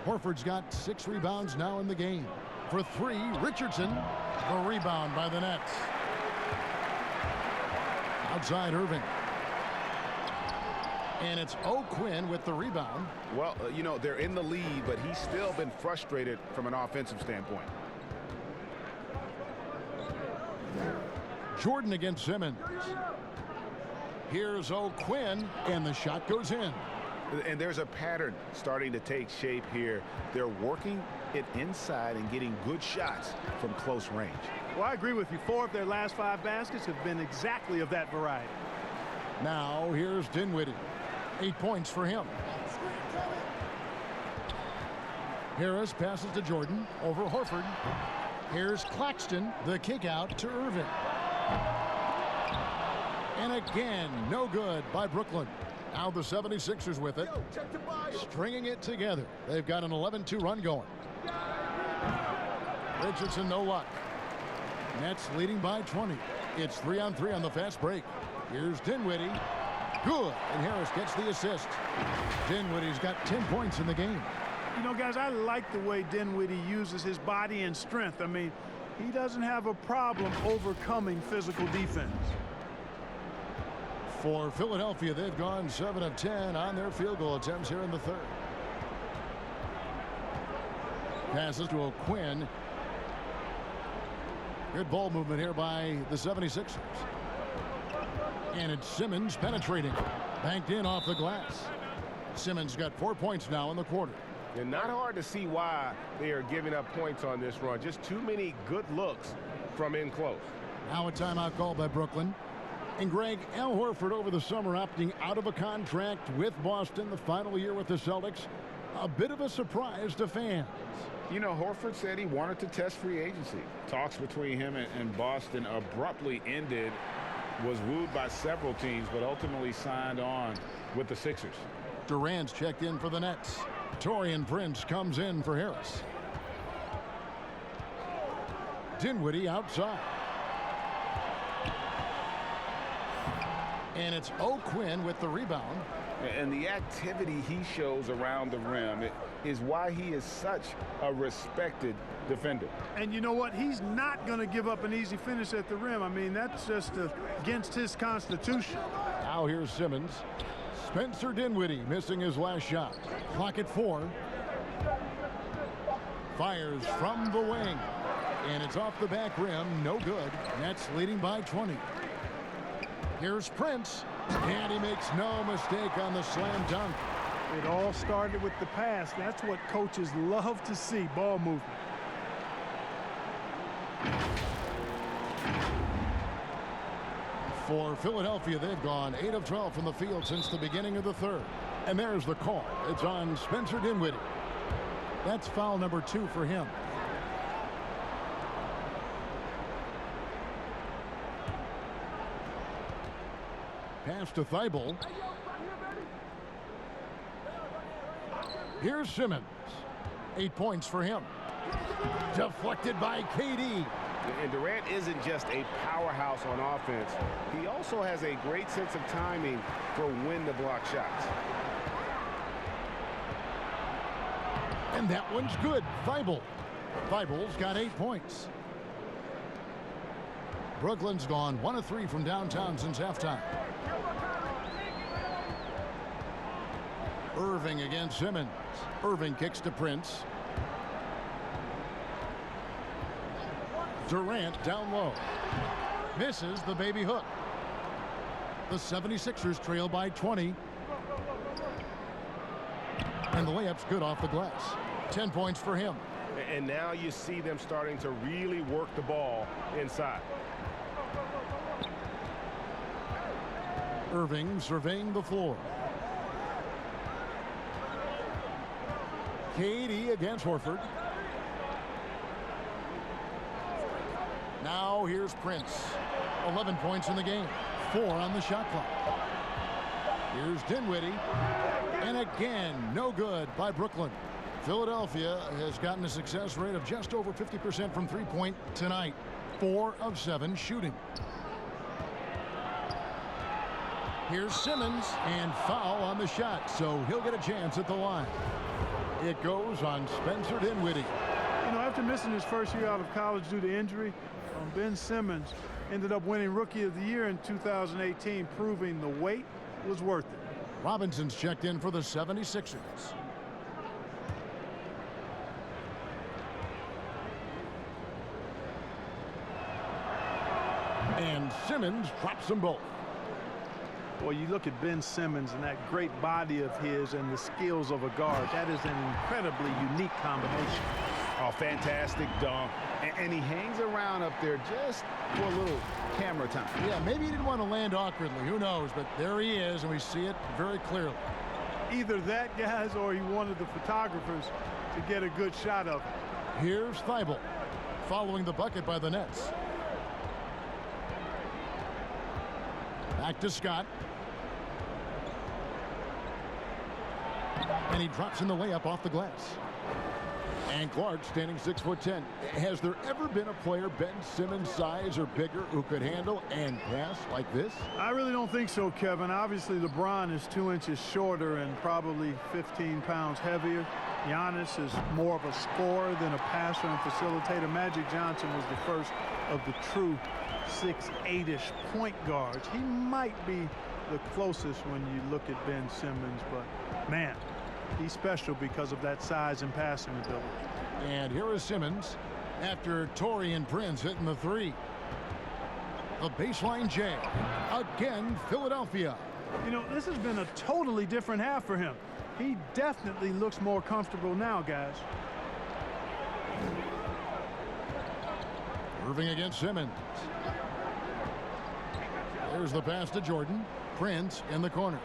Horford's got 6 rebounds now in the game. For 3, Richardson. The rebound by the Nets. Outside Irving. And it's O'Quinn with the rebound. Well, you know, they're in the lead, but he's still been frustrated from an offensive standpoint. Jordan against Simmons. Here's O'Quinn, and the shot goes in. And there's a pattern starting to take shape here. They're working it inside and getting good shots from close range. Well, I agree with you. 4 of their last 5 baskets have been exactly of that variety. Now here's Dinwiddie. 8 points for him. Harris passes to Jordan over Horford. Here's Claxton, the kick out to Irving. And again, no good by Brooklyn. Now the 76ers with it, stringing it together. They've got an 11-2 run going. Richardson, no luck. Nets leading by 20. It's 3-on-3 on the fast break. Here's Dinwiddie. Good, and Harris gets the assist. Dinwiddie's got 10 points in the game. You know, guys, I like the way Dinwiddie uses his body and strength. I mean, he doesn't have a problem overcoming physical defense. For Philadelphia, they've gone 7 of 10 on their field goal attempts here in the third. Passes to O'Quinn. Good ball movement here by the 76ers. And it's Simmons penetrating. Banked in off the glass. Simmons got 4 points now in the quarter. And not hard to see why they are giving up points on this run. Just too many good looks from in close. Now a timeout called by Brooklyn. And Greg, Al Horford over the summer opting out of a contract with Boston, the final year with the Celtics. A bit of a surprise to fans. You know, Horford said he wanted to test free agency. Talks between him and Boston abruptly ended. Was wooed by several teams, but ultimately signed on with the Sixers. Durant's checked in for the Nets. Taurean Prince comes in for Harris. Dinwiddie outside. And it's O'Quinn with the rebound. And the activity he shows around the rim is why he is such a respected defender. And you know what? He's not going to give up an easy finish at the rim. I mean, that's just against his constitution. Now here's Simmons. Spencer Dinwiddie missing his last shot. Clock at 4. Fires from the wing. And it's off the back rim. No good. Nets leading by 20. Here's Prince. And he makes no mistake on the slam dunk. It all started with the pass. That's what coaches love to see, ball movement. For Philadelphia, they've gone 8 of 12 from the field since the beginning of the third. And there's the call. It's on Spencer Dinwiddie. That's foul number 2 for him. Pass to Thibault. Here's Simmons. 8 points for him. Deflected by KD. And Durant isn't just a powerhouse on offense. He also has a great sense of timing for when to block shots. And that one's good. Thibault. Thibault's got 8 points. Brooklyn's gone 1 of 3 from downtown since halftime. Irving against Simmons. Irving kicks to Prince. Durant down low. Misses the baby hook. The 76ers trail by 20. And the layup's good off the glass. 10 points for him. And now you see them starting to really work the ball inside. Irving surveying the floor. KD against Horford. Now here's Prince. 11 points in the game. 4 on the shot clock. Here's Dinwiddie. And again, no good by Brooklyn. Philadelphia has gotten a success rate of just over 50% from three-point tonight. 4 of 7 shooting. Here's Simmons, and foul on the shot, so he'll get a chance at the line. It goes on Spencer Dinwiddie. You know, after missing his first year out of college due to injury, Ben Simmons ended up winning Rookie of the Year in 2018, proving the wait was worth it. Robinson's checked in for the 76ers. And Simmons drops them both. Well, you look at Ben Simmons and that great body of his and the skills of a guard. That is an incredibly unique combination. Oh, fantastic dunk. And he hangs around up there just for a little camera time. Yeah, maybe he didn't want to land awkwardly. Who knows? But there he is, and we see it very clearly. Either that, guys, or he wanted the photographers to get a good shot of it. Here's Thibault following the bucket by the Nets. Back to Scott. And he drops in the layup off the glass. And Clark standing 6'10". Has there ever been a player Ben Simmons' size or bigger who could handle and pass like this? I really don't think so, Kevin. Obviously, LeBron is 2 inches shorter and probably 15 pounds heavier. Giannis is more of a scorer than a passer and facilitator. Magic Johnson was the first of the true 6'8"-ish point guards. He might be the closest when you look at Ben Simmons, but man, he's special because of that size and passing ability. And here is Simmons after Taurean Prince hitting the three. The baseline J. Again, Philadelphia. You know, this has been a totally different half for him. He definitely looks more comfortable now, guys. Irving against Simmons. There's the pass to Jordan. Prince in the corner.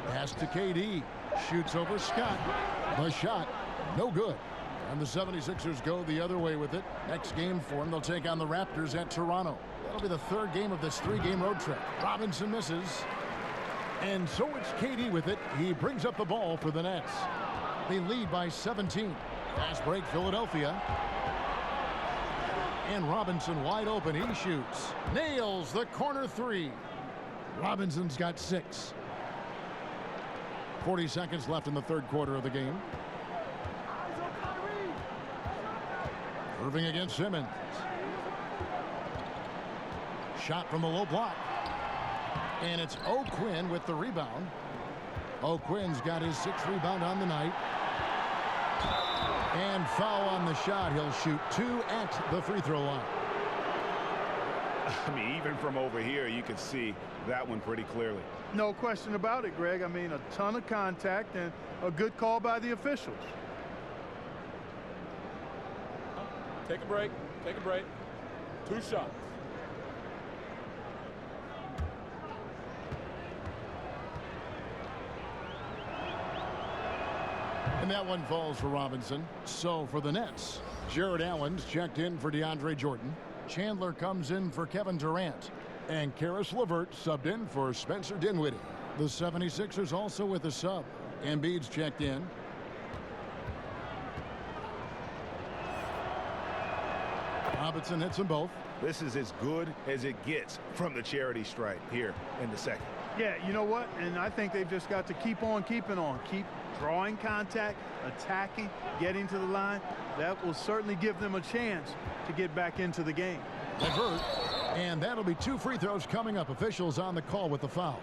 Pass to KD. Shoots over Scott. The shot, no good. And the 76ers go the other way with it. Next game for them, they'll take on the Raptors at Toronto. That'll be the third game of this 3-game road trip. Robinson misses. And so it's KD with it. He brings up the ball for the Nets. They lead by 17. Fast break, Philadelphia. And Robinson wide open. He shoots. Nails the corner three. Robinson's got 6. 40 seconds left in the third quarter of the game. Irving against Simmons. Shot from the low block. And it's O'Quinn with the rebound. O'Quinn's got his 6th rebound on the night. And foul on the shot. He'll shoot 2 at the free throw line. I mean, even from over here, you can see that one pretty clearly. No question about it, Greg. I mean, a ton of contact and a good call by the officials. Take a break. Take a break. 2 shots. And that one falls for Robinson. So for the Nets, Jared Allen's checked in for DeAndre Jordan. Chandler comes in for Kevin Durant. And Karis LeVert subbed in for Spencer Dinwiddie. The 76ers also with a sub. Embiid's checked in. Robinson hits them both. This is as good as it gets from the charity stripe here in the second. Yeah, you know what? And I think they've just got to keep on keeping on. Keep drawing contact, attacking, getting to the line. That will certainly give them a chance to get back into the game. LeVert, and that'll be 2 free throws coming up. Officials on the call with the foul.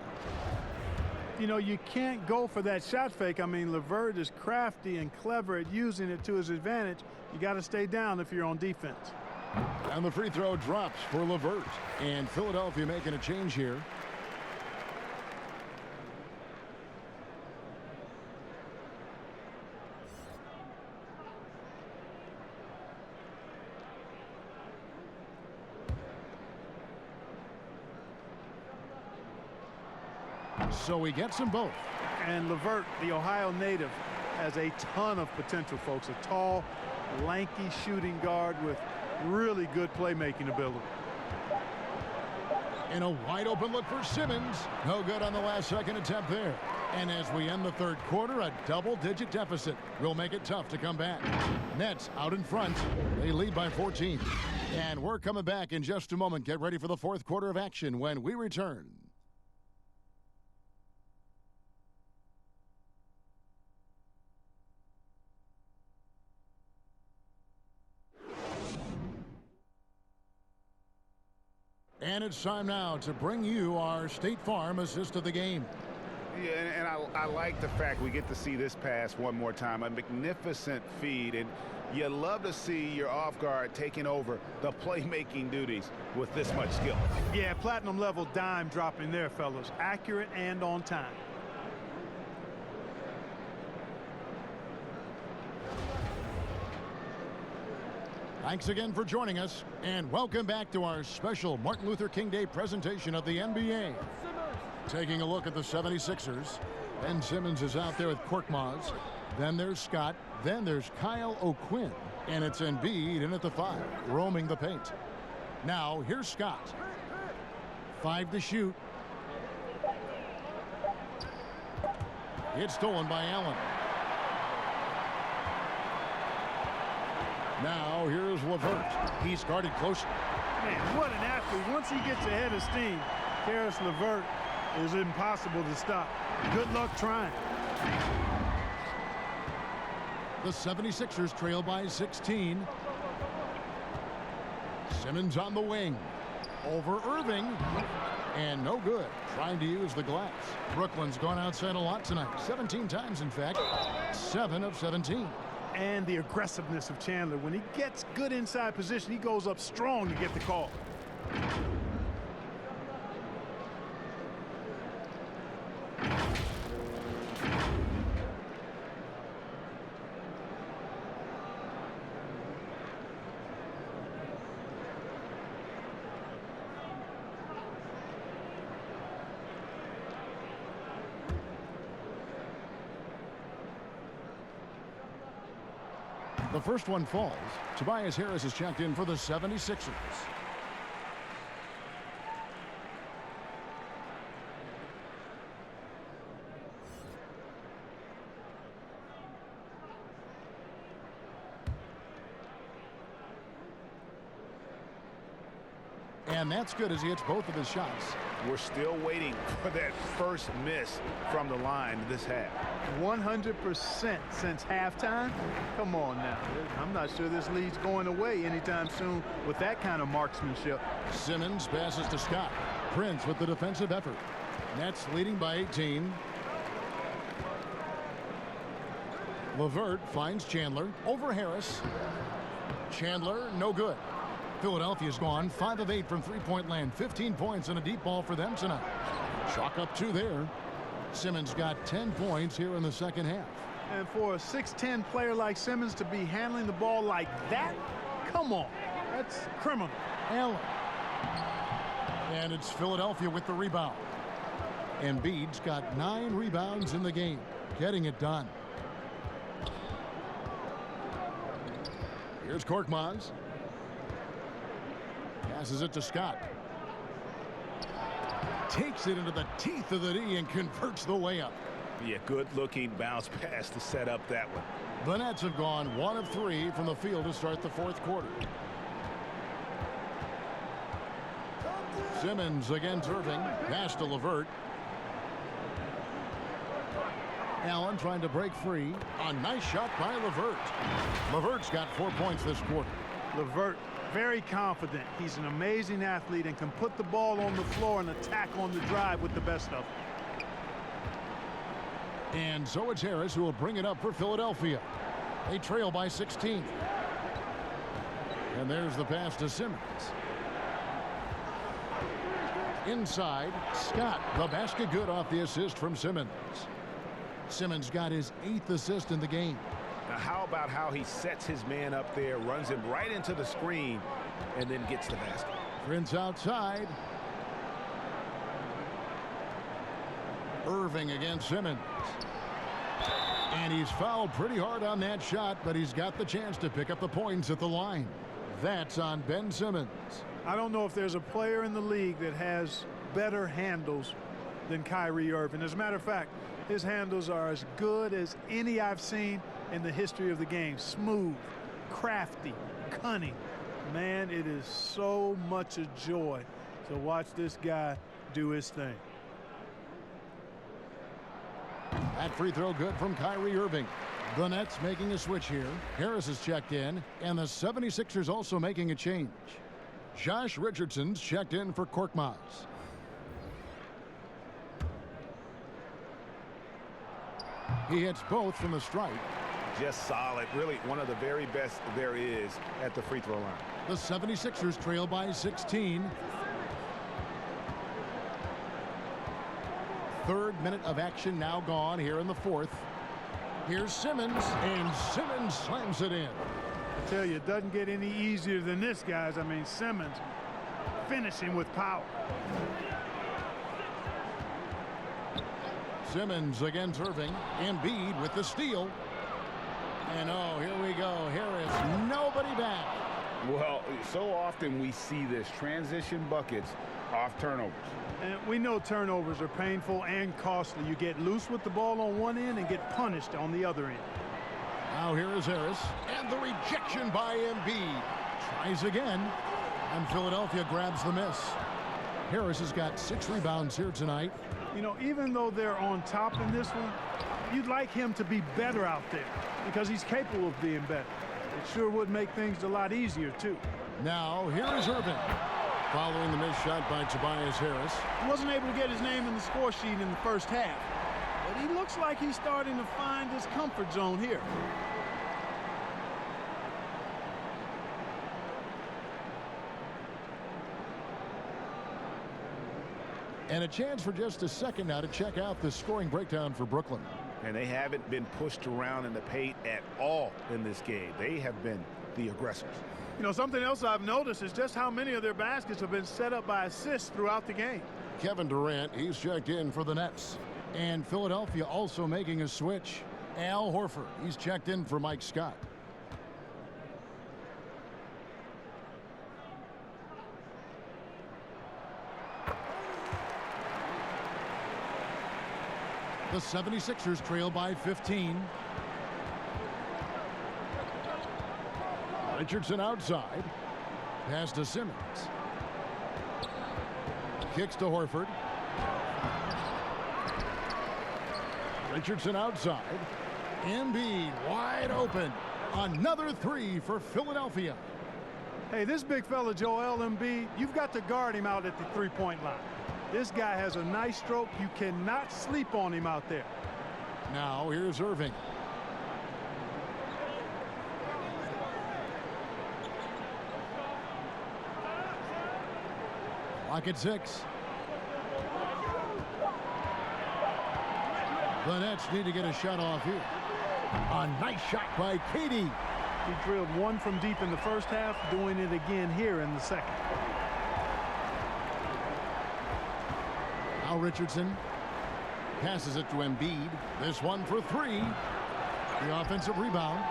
You know, you can't go for that shot fake. I mean, LeVert is crafty and clever at using it to his advantage. You got to stay down if you're on defense. And the free throw drops for LeVert. And Philadelphia making a change here. So he gets them both. And LeVert, the Ohio native, has a ton of potential, folks. A tall, lanky shooting guard with really good playmaking ability. And a wide open look for Simmons. No good on the last second attempt there. And as we end the third quarter, a double-digit deficit will make it tough to come back. Nets out in front. They lead by 14. And we're coming back in just a moment. Get ready for the fourth quarter of action when we return. And it's time now to bring you our State Farm assist of the game. Yeah, and I like the fact we get to see this pass one more time. A magnificent feed, and you love to see your off guard taking over the playmaking duties with this much skill. Yeah, platinum level dime dropping there, fellas. Accurate and on time. Thanks again for joining us, and welcome back to our special Martin Luther King Day presentation of the NBA. Taking a look at the 76ers. Ben Simmons is out there with Korkmaz. Then there's Scott. Then there's Kyle O'Quinn. And it's Embiid in at the 5, roaming the paint. Now, here's Scott. 5 to shoot. It's stolen by Allen. Now, here's LeVert. He's guarded close. Man, what an athlete. Once he gets ahead of steam, Karis LeVert is impossible to stop. Good luck trying. The 76ers trail by 16. Simmons on the wing. Over Irving. And no good. Trying to use the glass. Brooklyn's gone outside a lot tonight. 17 times, in fact. 7 of 17. And the aggressiveness of Chandler. When he gets good inside position, he goes up strong to get the call. The first one falls. Tobias Harris is checked in for the 76ers. And that's good as he hits both of his shots. We're still waiting for that first miss from the line this half. 100% since halftime? Come on now. I'm not sure this lead's going away anytime soon with that kind of marksmanship. Simmons passes to Scott. Prince with the defensive effort. Nets leading by 18. LeVert finds Chandler. Over Harris. Chandler, no good. Philadelphia's gone 5 of 8 from three-point land. 15 points and a deep ball for them tonight. Chalk up 2 there. Simmons got 10 points here in the second half. And for a 6'10 player like Simmons to be handling the ball like that, come on. That's criminal. Allen. And it's Philadelphia with the rebound. Embiid's got 9 rebounds in the game. Getting it done. Here's Korkmaz. Passes it to Scott. Takes it into the teeth of the D and converts the layup. Yeah, good-looking bounce pass to set up that one. The Nets have gone 1 of 3 from the field to start the fourth quarter. Simmons against Irving. Pass to LeVert. Allen trying to break free. A nice shot by LeVert. LeVert's got 4 points this quarter. LeVert, very confident. He's an amazing athlete and can put the ball on the floor and attack on the drive with the best of them. And so it's Harris who will bring it up for Philadelphia. They trail by 16. And there's the pass to Simmons. Inside, Scott, the basket good off the assist from Simmons. Simmons got his 8th assist in the game. Now, how about how he sets his man up there, runs him right into the screen, and then gets the basket? Prince outside. Irving against Simmons. And he's fouled pretty hard on that shot, but he's got the chance to pick up the points at the line. That's on Ben Simmons. I don't know if there's a player in the league that has better handles than Kyrie Irving. As a matter of fact, his handles are as good as any I've seen in the history of the game. Smooth, crafty, cunning. Man, it is so much a joy to watch this guy do his thing. That free throw good from Kyrie Irving. The Nets making a switch here. Harris is checked in, and the 76ers also making a change. Josh Richardson's checked in for Korkmaz. He hits both from the stripe. Just solid. Really one of the very best there is at the free throw line. The 76ers trail by 16. Third minute of action now gone here in the fourth. Here's Simmons, and Simmons slams it in. I tell you, it doesn't get any easier than this, guys. I mean, Simmons finishing with power. Simmons against Irving. Embiid with the steal. And oh, here we go. Harris, nobody back. Well, so often we see this transition buckets off turnovers. And we know turnovers are painful and costly. You get loose with the ball on one end and get punished on the other end. Now here is Harris, and the rejection by Embiid. Tries again, and Philadelphia grabs the miss. Harris has got 6 rebounds here tonight. You know, even though they're on top in this one, you'd like him to be better out there because he's capable of being better. It sure would make things a lot easier, too. Now here is Irving. Following the missed shot by Tobias Harris. He wasn't able to get his name in the score sheet in the first half, but he looks like he's starting to find his comfort zone here. And a chance for just a second now to check out the scoring breakdown for Brooklyn. And they haven't been pushed around in the paint at all in this game. They have been the aggressors. You know, something else I've noticed is just how many of their baskets have been set up by assists throughout the game. Kevin Durant, he's checked in for the Nets. And Philadelphia also making a switch. Al Horford, he's checked in for Mike Scott. The 76ers trail by 15. Richardson outside. Pass to Simmons. Kicks to Horford. Richardson outside. Embiid wide open. Another 3 for Philadelphia. Hey, this big fella, Joel Embiid, you've got to guard him out at the three-point line. This guy has a nice stroke. You cannot sleep on him out there. Now here's Irving. Clock at 6. The Nets need to get a shot off here. A nice shot by KD. He drilled one from deep in the first half, doing it again here in the second. Now Richardson passes it to Embiid. This one for 3. The offensive rebound.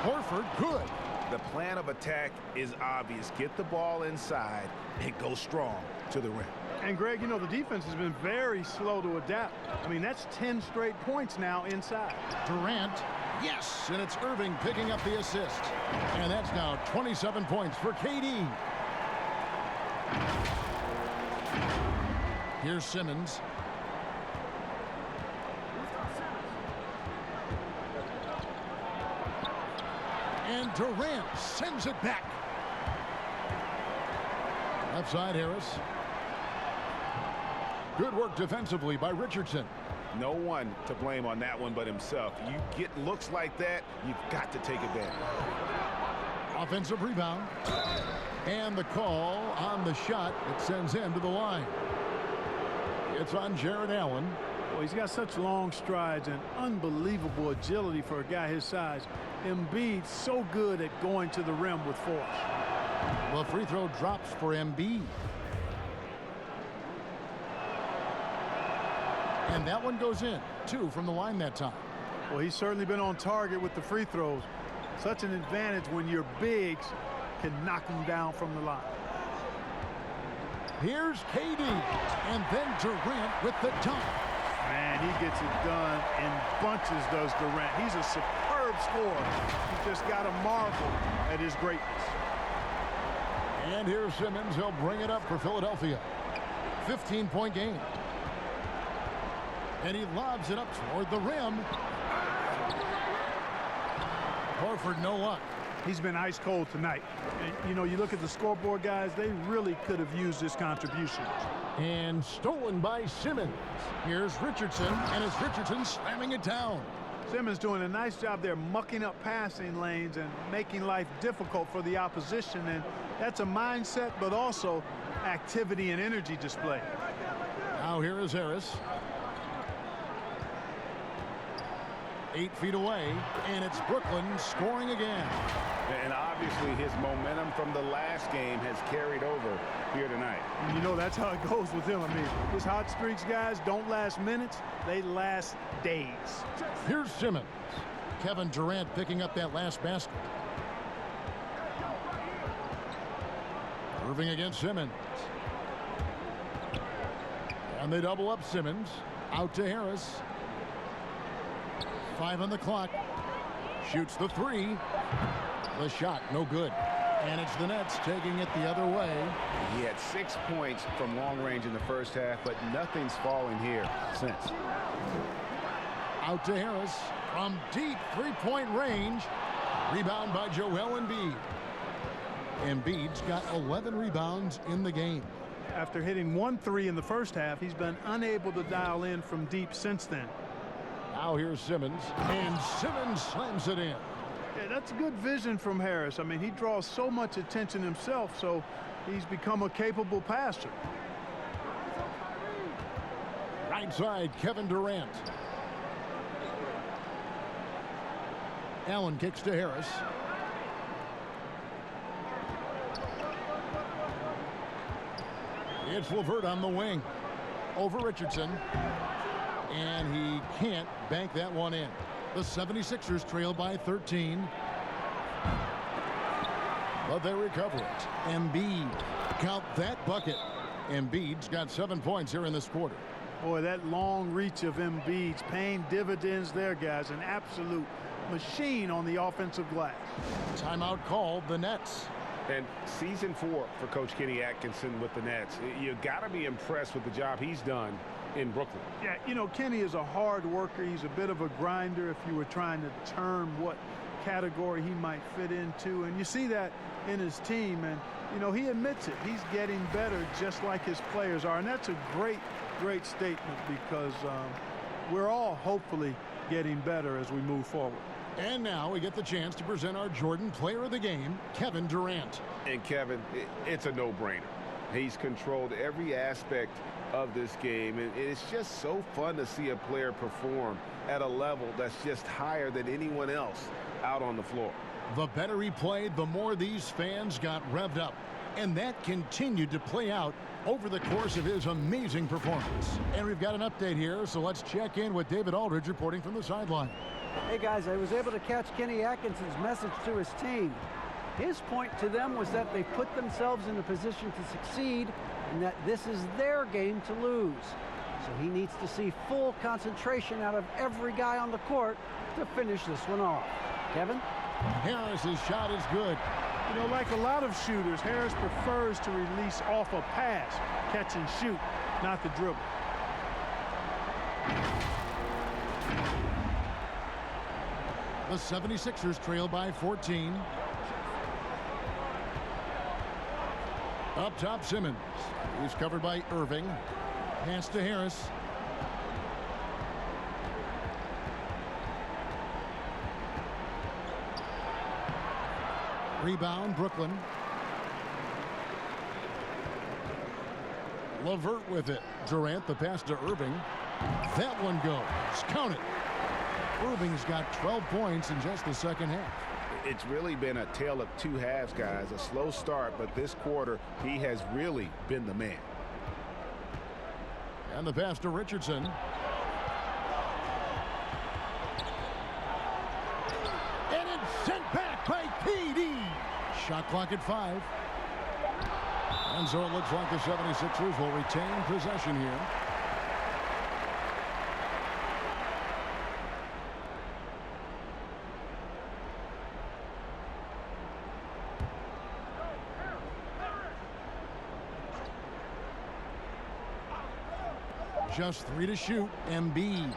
Horford good. The plan of attack is obvious. Get the ball inside and go strong to the rim. And Greg, you know, the defense has been very slow to adapt. I mean, that's 10 straight points now inside. Durant, yes, and it's Irving picking up the assist. And that's now 27 points for KD. Here's Simmons. And Durant sends it back. Left side, Harris. Good work defensively by Richardson. No one to blame on that one but himself. You get looks like that, you've got to take advantage. Offensive rebound. And the call on the shot that sends him to the line. It's on Jared Allen. Well, he's got such long strides and unbelievable agility for a guy his size. Embiid's so good at going to the rim with force. Well, free throw drops for Embiid. And that one goes in. 2 from the line that time. Well, he's certainly been on target with the free throws. Such an advantage when your bigs can knock him down from the line. Here's KD. And then Durant with the dunk. Man, he gets it done in bunches, does Durant. He's a superb scorer. You just got to marvel at his greatness. And here's Simmons. He'll bring it up for Philadelphia. 15-point game. And he lobs it up toward the rim. Horford, no luck. He's been ice cold tonight. And, you know, you look at the scoreboard, guys, they really could have used this contribution. And stolen by Simmons. Here's Richardson, and it's Richardson slamming it down. Simmons doing a nice job there mucking up passing lanes and making life difficult for the opposition. And that's a mindset, but also activity and energy display. Now here is Harris. 8 feet away, and it's Brooklyn scoring again. And obviously his momentum from the last game has carried over here tonight. You know, that's how it goes with him. I mean, his hot streaks, guys, don't last minutes. They last days. Here's Simmons. Kevin Durant picking up that last basket. Irving against Simmons. And they double up Simmons. Out to Harris. 5 on the clock. Shoots the 3. The shot, no good. And it's the Nets taking it the other way. He had 6 points from long range in the first half, but nothing's fallen here since. Out to Harris from deep 3-point range. Rebound by Joel Embiid. Embiid's got 11 rebounds in the game. After hitting 1 3 in the first half, he's been unable to dial in from deep since then. Now here's Simmons, and Simmons slams it in. Yeah, that's good vision from Harris. I mean, he draws so much attention himself, so he's become a capable passer. Right side, Kevin Durant. Allen kicks to Harris. It's LeVert on the wing. Over Richardson. And he can't bank that one in. The 76ers trail by 13. But they recover it. Embiid. Count that bucket. Embiid's got 7 points here in this quarter. Boy, that long reach of Embiid's paying dividends there, guys. An absolute machine on the offensive glass. Timeout called, the Nets. And season 4 for Coach Kenny Atkinson with the Nets. You got to be impressed with the job he's done in Brooklyn. Yeah, you know, Kenny is a hard worker. He's a bit of a grinder if you were trying to term what category he might fit into. And you see that in his team. And, you know, he admits it. He's getting better just like his players are. And that's a great, great statement because we're all hopefully getting better as we move forward. And now we get the chance to present our Jordan Player of the Game, Kevin Durant. And Kevin, it's a no-brainer. He's controlled every aspect of this game, and it's just so fun to see a player perform at a level that's just higher than anyone else out on the floor. The better he played, the more these fans got revved up. And that continued to play out over the course of his amazing performance. And we've got an update here, so let's check in with David Aldridge reporting from the sideline. Hey guys, I was able to catch Kenny Atkinson's message to his team. His point to them was that they put themselves in a position to succeed and that this is their game to lose. So he needs to see full concentration out of every guy on the court to finish this one off. Kevin? Harris's shot is good. You know, like a lot of shooters, Harris prefers to release off a pass, catch and shoot, not the dribble. The 76ers trail by 14. Up top, Simmons. He's covered by Irving. Pass to Harris. Rebound, Brooklyn. LeVert with it. Durant, the pass to Irving. That one goes. Count it. Irving's got 12 points in just the second half. It's really been a tale of two halves, guys. A slow start, but this quarter, he has really been the man. And the pass to Richardson. KD. Shot clock at 5. And so it looks like the 76ers will retain possession here. Just 3 to shoot. Embiid.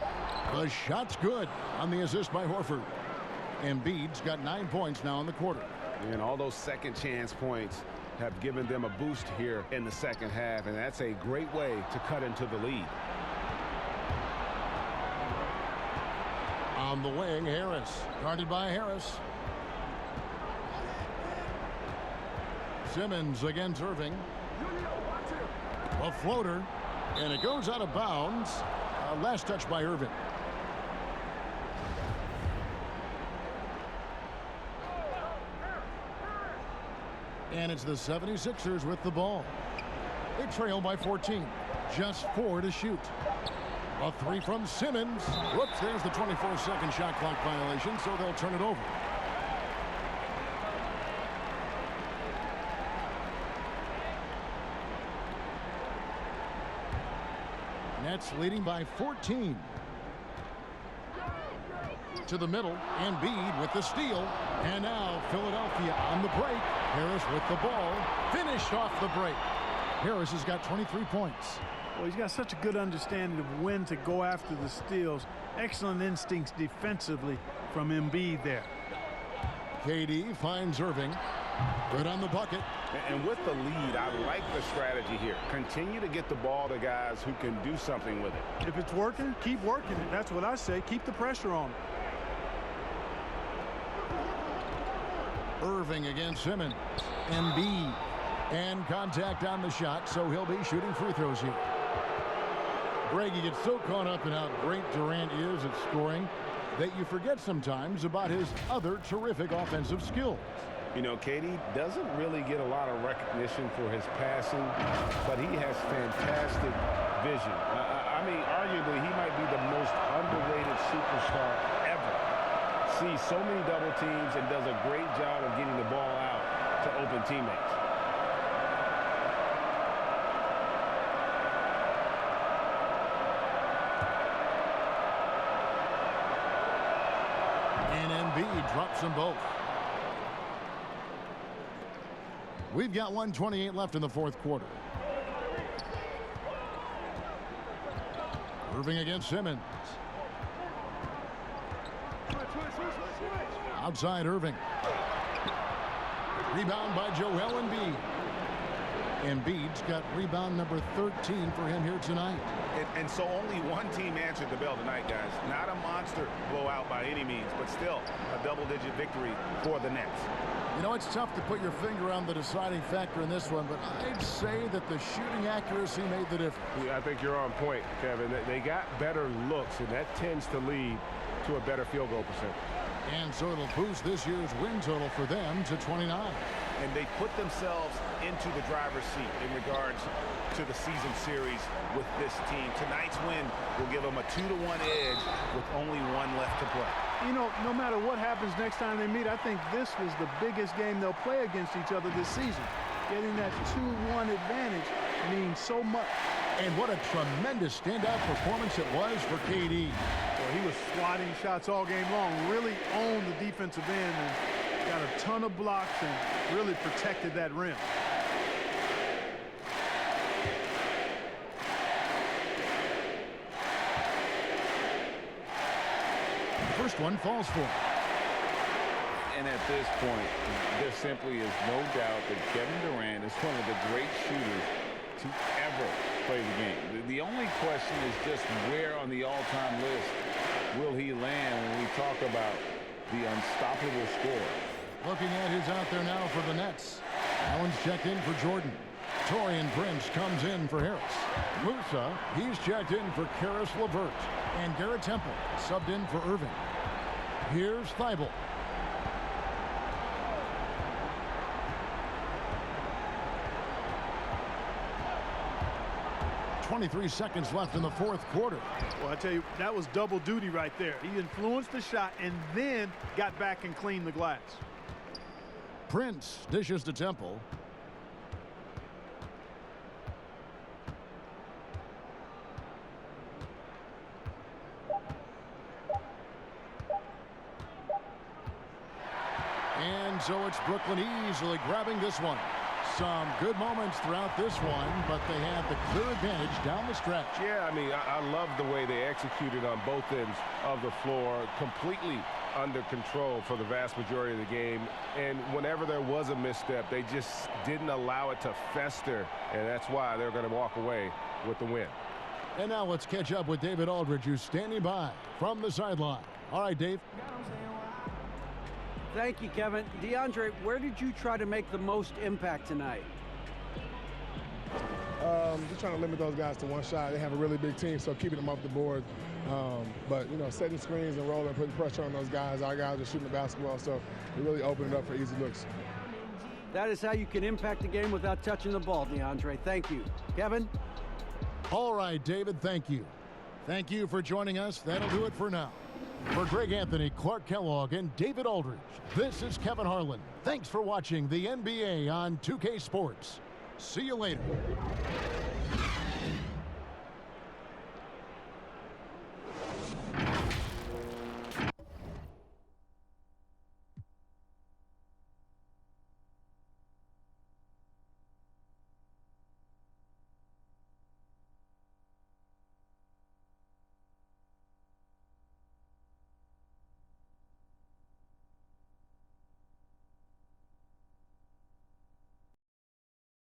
The shot's good on the assist by Horford. Embiid's got 9 points now in the quarter. And all those second chance points have given them a boost here in the second half, and that's a great way to cut into the lead. On the wing, Harris. Guarded by Harris. Simmons against Irving. A floater. And it goes out of bounds. Last touch by Irving. And it's the 76ers with the ball. They trail by 14. Just 4 to shoot. A 3 from Simmons. Whoops, there's the 24-second shot clock violation, so they'll turn it over. Nets leading by 14. To the middle, Embiid with the steal. And now Philadelphia on the break. Harris with the ball. Finished off the break. Harris has got 23 points. Well, he's got such a good understanding of when to go after the steals. Excellent instincts defensively from Embiid there. KD finds Irving. Good on the bucket. And with the lead, I like the strategy here. Continue to get the ball to guys who can do something with it. If it's working, keep working it. That's what I say. Keep the pressure on. Irving against Simmons. Embiid. And contact on the shot, so he'll be shooting free throws here. Greg, you get so caught up in how great Durant is at scoring that you forget sometimes about his other terrific offensive skills. You know, KD doesn't really get a lot of recognition for his passing, but he has fantastic vision. I mean, arguably, he might be the most underrated superstar ever. Sees so many double teams and does a great job of getting the ball out to open teammates. And Embiid drops them both. We've got 1:28 left in the fourth quarter. Irving against Simmons. Outside Irving. Rebound by Joel Embiid. Embiid's got rebound number 13 for him here tonight. And so only one team answered the bell tonight, guys. Not a monster blowout by any means, but still a double-digit victory for the Nets. You know, it's tough to put your finger on the deciding factor in this one, but I'd say that the shooting accuracy made the difference. Yeah, I think you're on point, Kevin. They got better looks, and that tends to lead to a better field goal percentage. And so it'll boost this year's win total for them to 29. And they put themselves into the driver's seat in regards to the season series with this team. Tonight's win will give them a 2-1 edge with only one left to play. You know, no matter what happens next time they meet, I think this was the biggest game they'll play against each other this season. Getting that 2-1 advantage means so much. And what a tremendous standout performance it was for KD. Well, he was swatting shots all game long, really owned the defensive end and got a ton of blocks and really protected that rim. First one falls for him. And at this point, there simply is no doubt that Kevin Durant is one of the great shooters to ever play the game. The only question is just where on the all-time list will he land when we talk about the unstoppable scorer. Looking at who's out there now for the Nets. Allen's checked in for Jordan. Torian Prince comes in for Harris. Musa, he's checked in for Karis LeVert. And Garrett Temple subbed in for Irving. Here's Thibault. .23 seconds left in the fourth quarter. Well, I tell you, that was double duty right there. He influenced the shot and then got back and cleaned the glass. Prince dishes to Temple. And so it's Brooklyn easily grabbing this one. Some good moments throughout this one, but they had the clear advantage down the stretch. Yeah, I mean, I love the way they executed on both ends of the floor, completely under control for the vast majority of the game. And whenever there was a misstep, they just didn't allow it to fester, and that's why they're going to walk away with the win. And now let's catch up with David Aldridge, who's standing by from the sideline. All right, Dave. Thank you, Kevin. DeAndre, where did you try to make the most impact tonight? Just trying to limit those guys to one shot. They have a really big team, so keeping them off the board. But, you know, setting screens and rolling, putting pressure on those guys. Our guys are shooting the basketball, so we really opened it up for easy looks. That is how you can impact the game without touching the ball, DeAndre. Thank you. Kevin? All right, David, thank you. Thank you for joining us. That'll do it for now. For Greg Anthony, Clark Kellogg, and David Aldridge, this is Kevin Harlan. Thanks for watching the NBA on 2K Sports. See you later.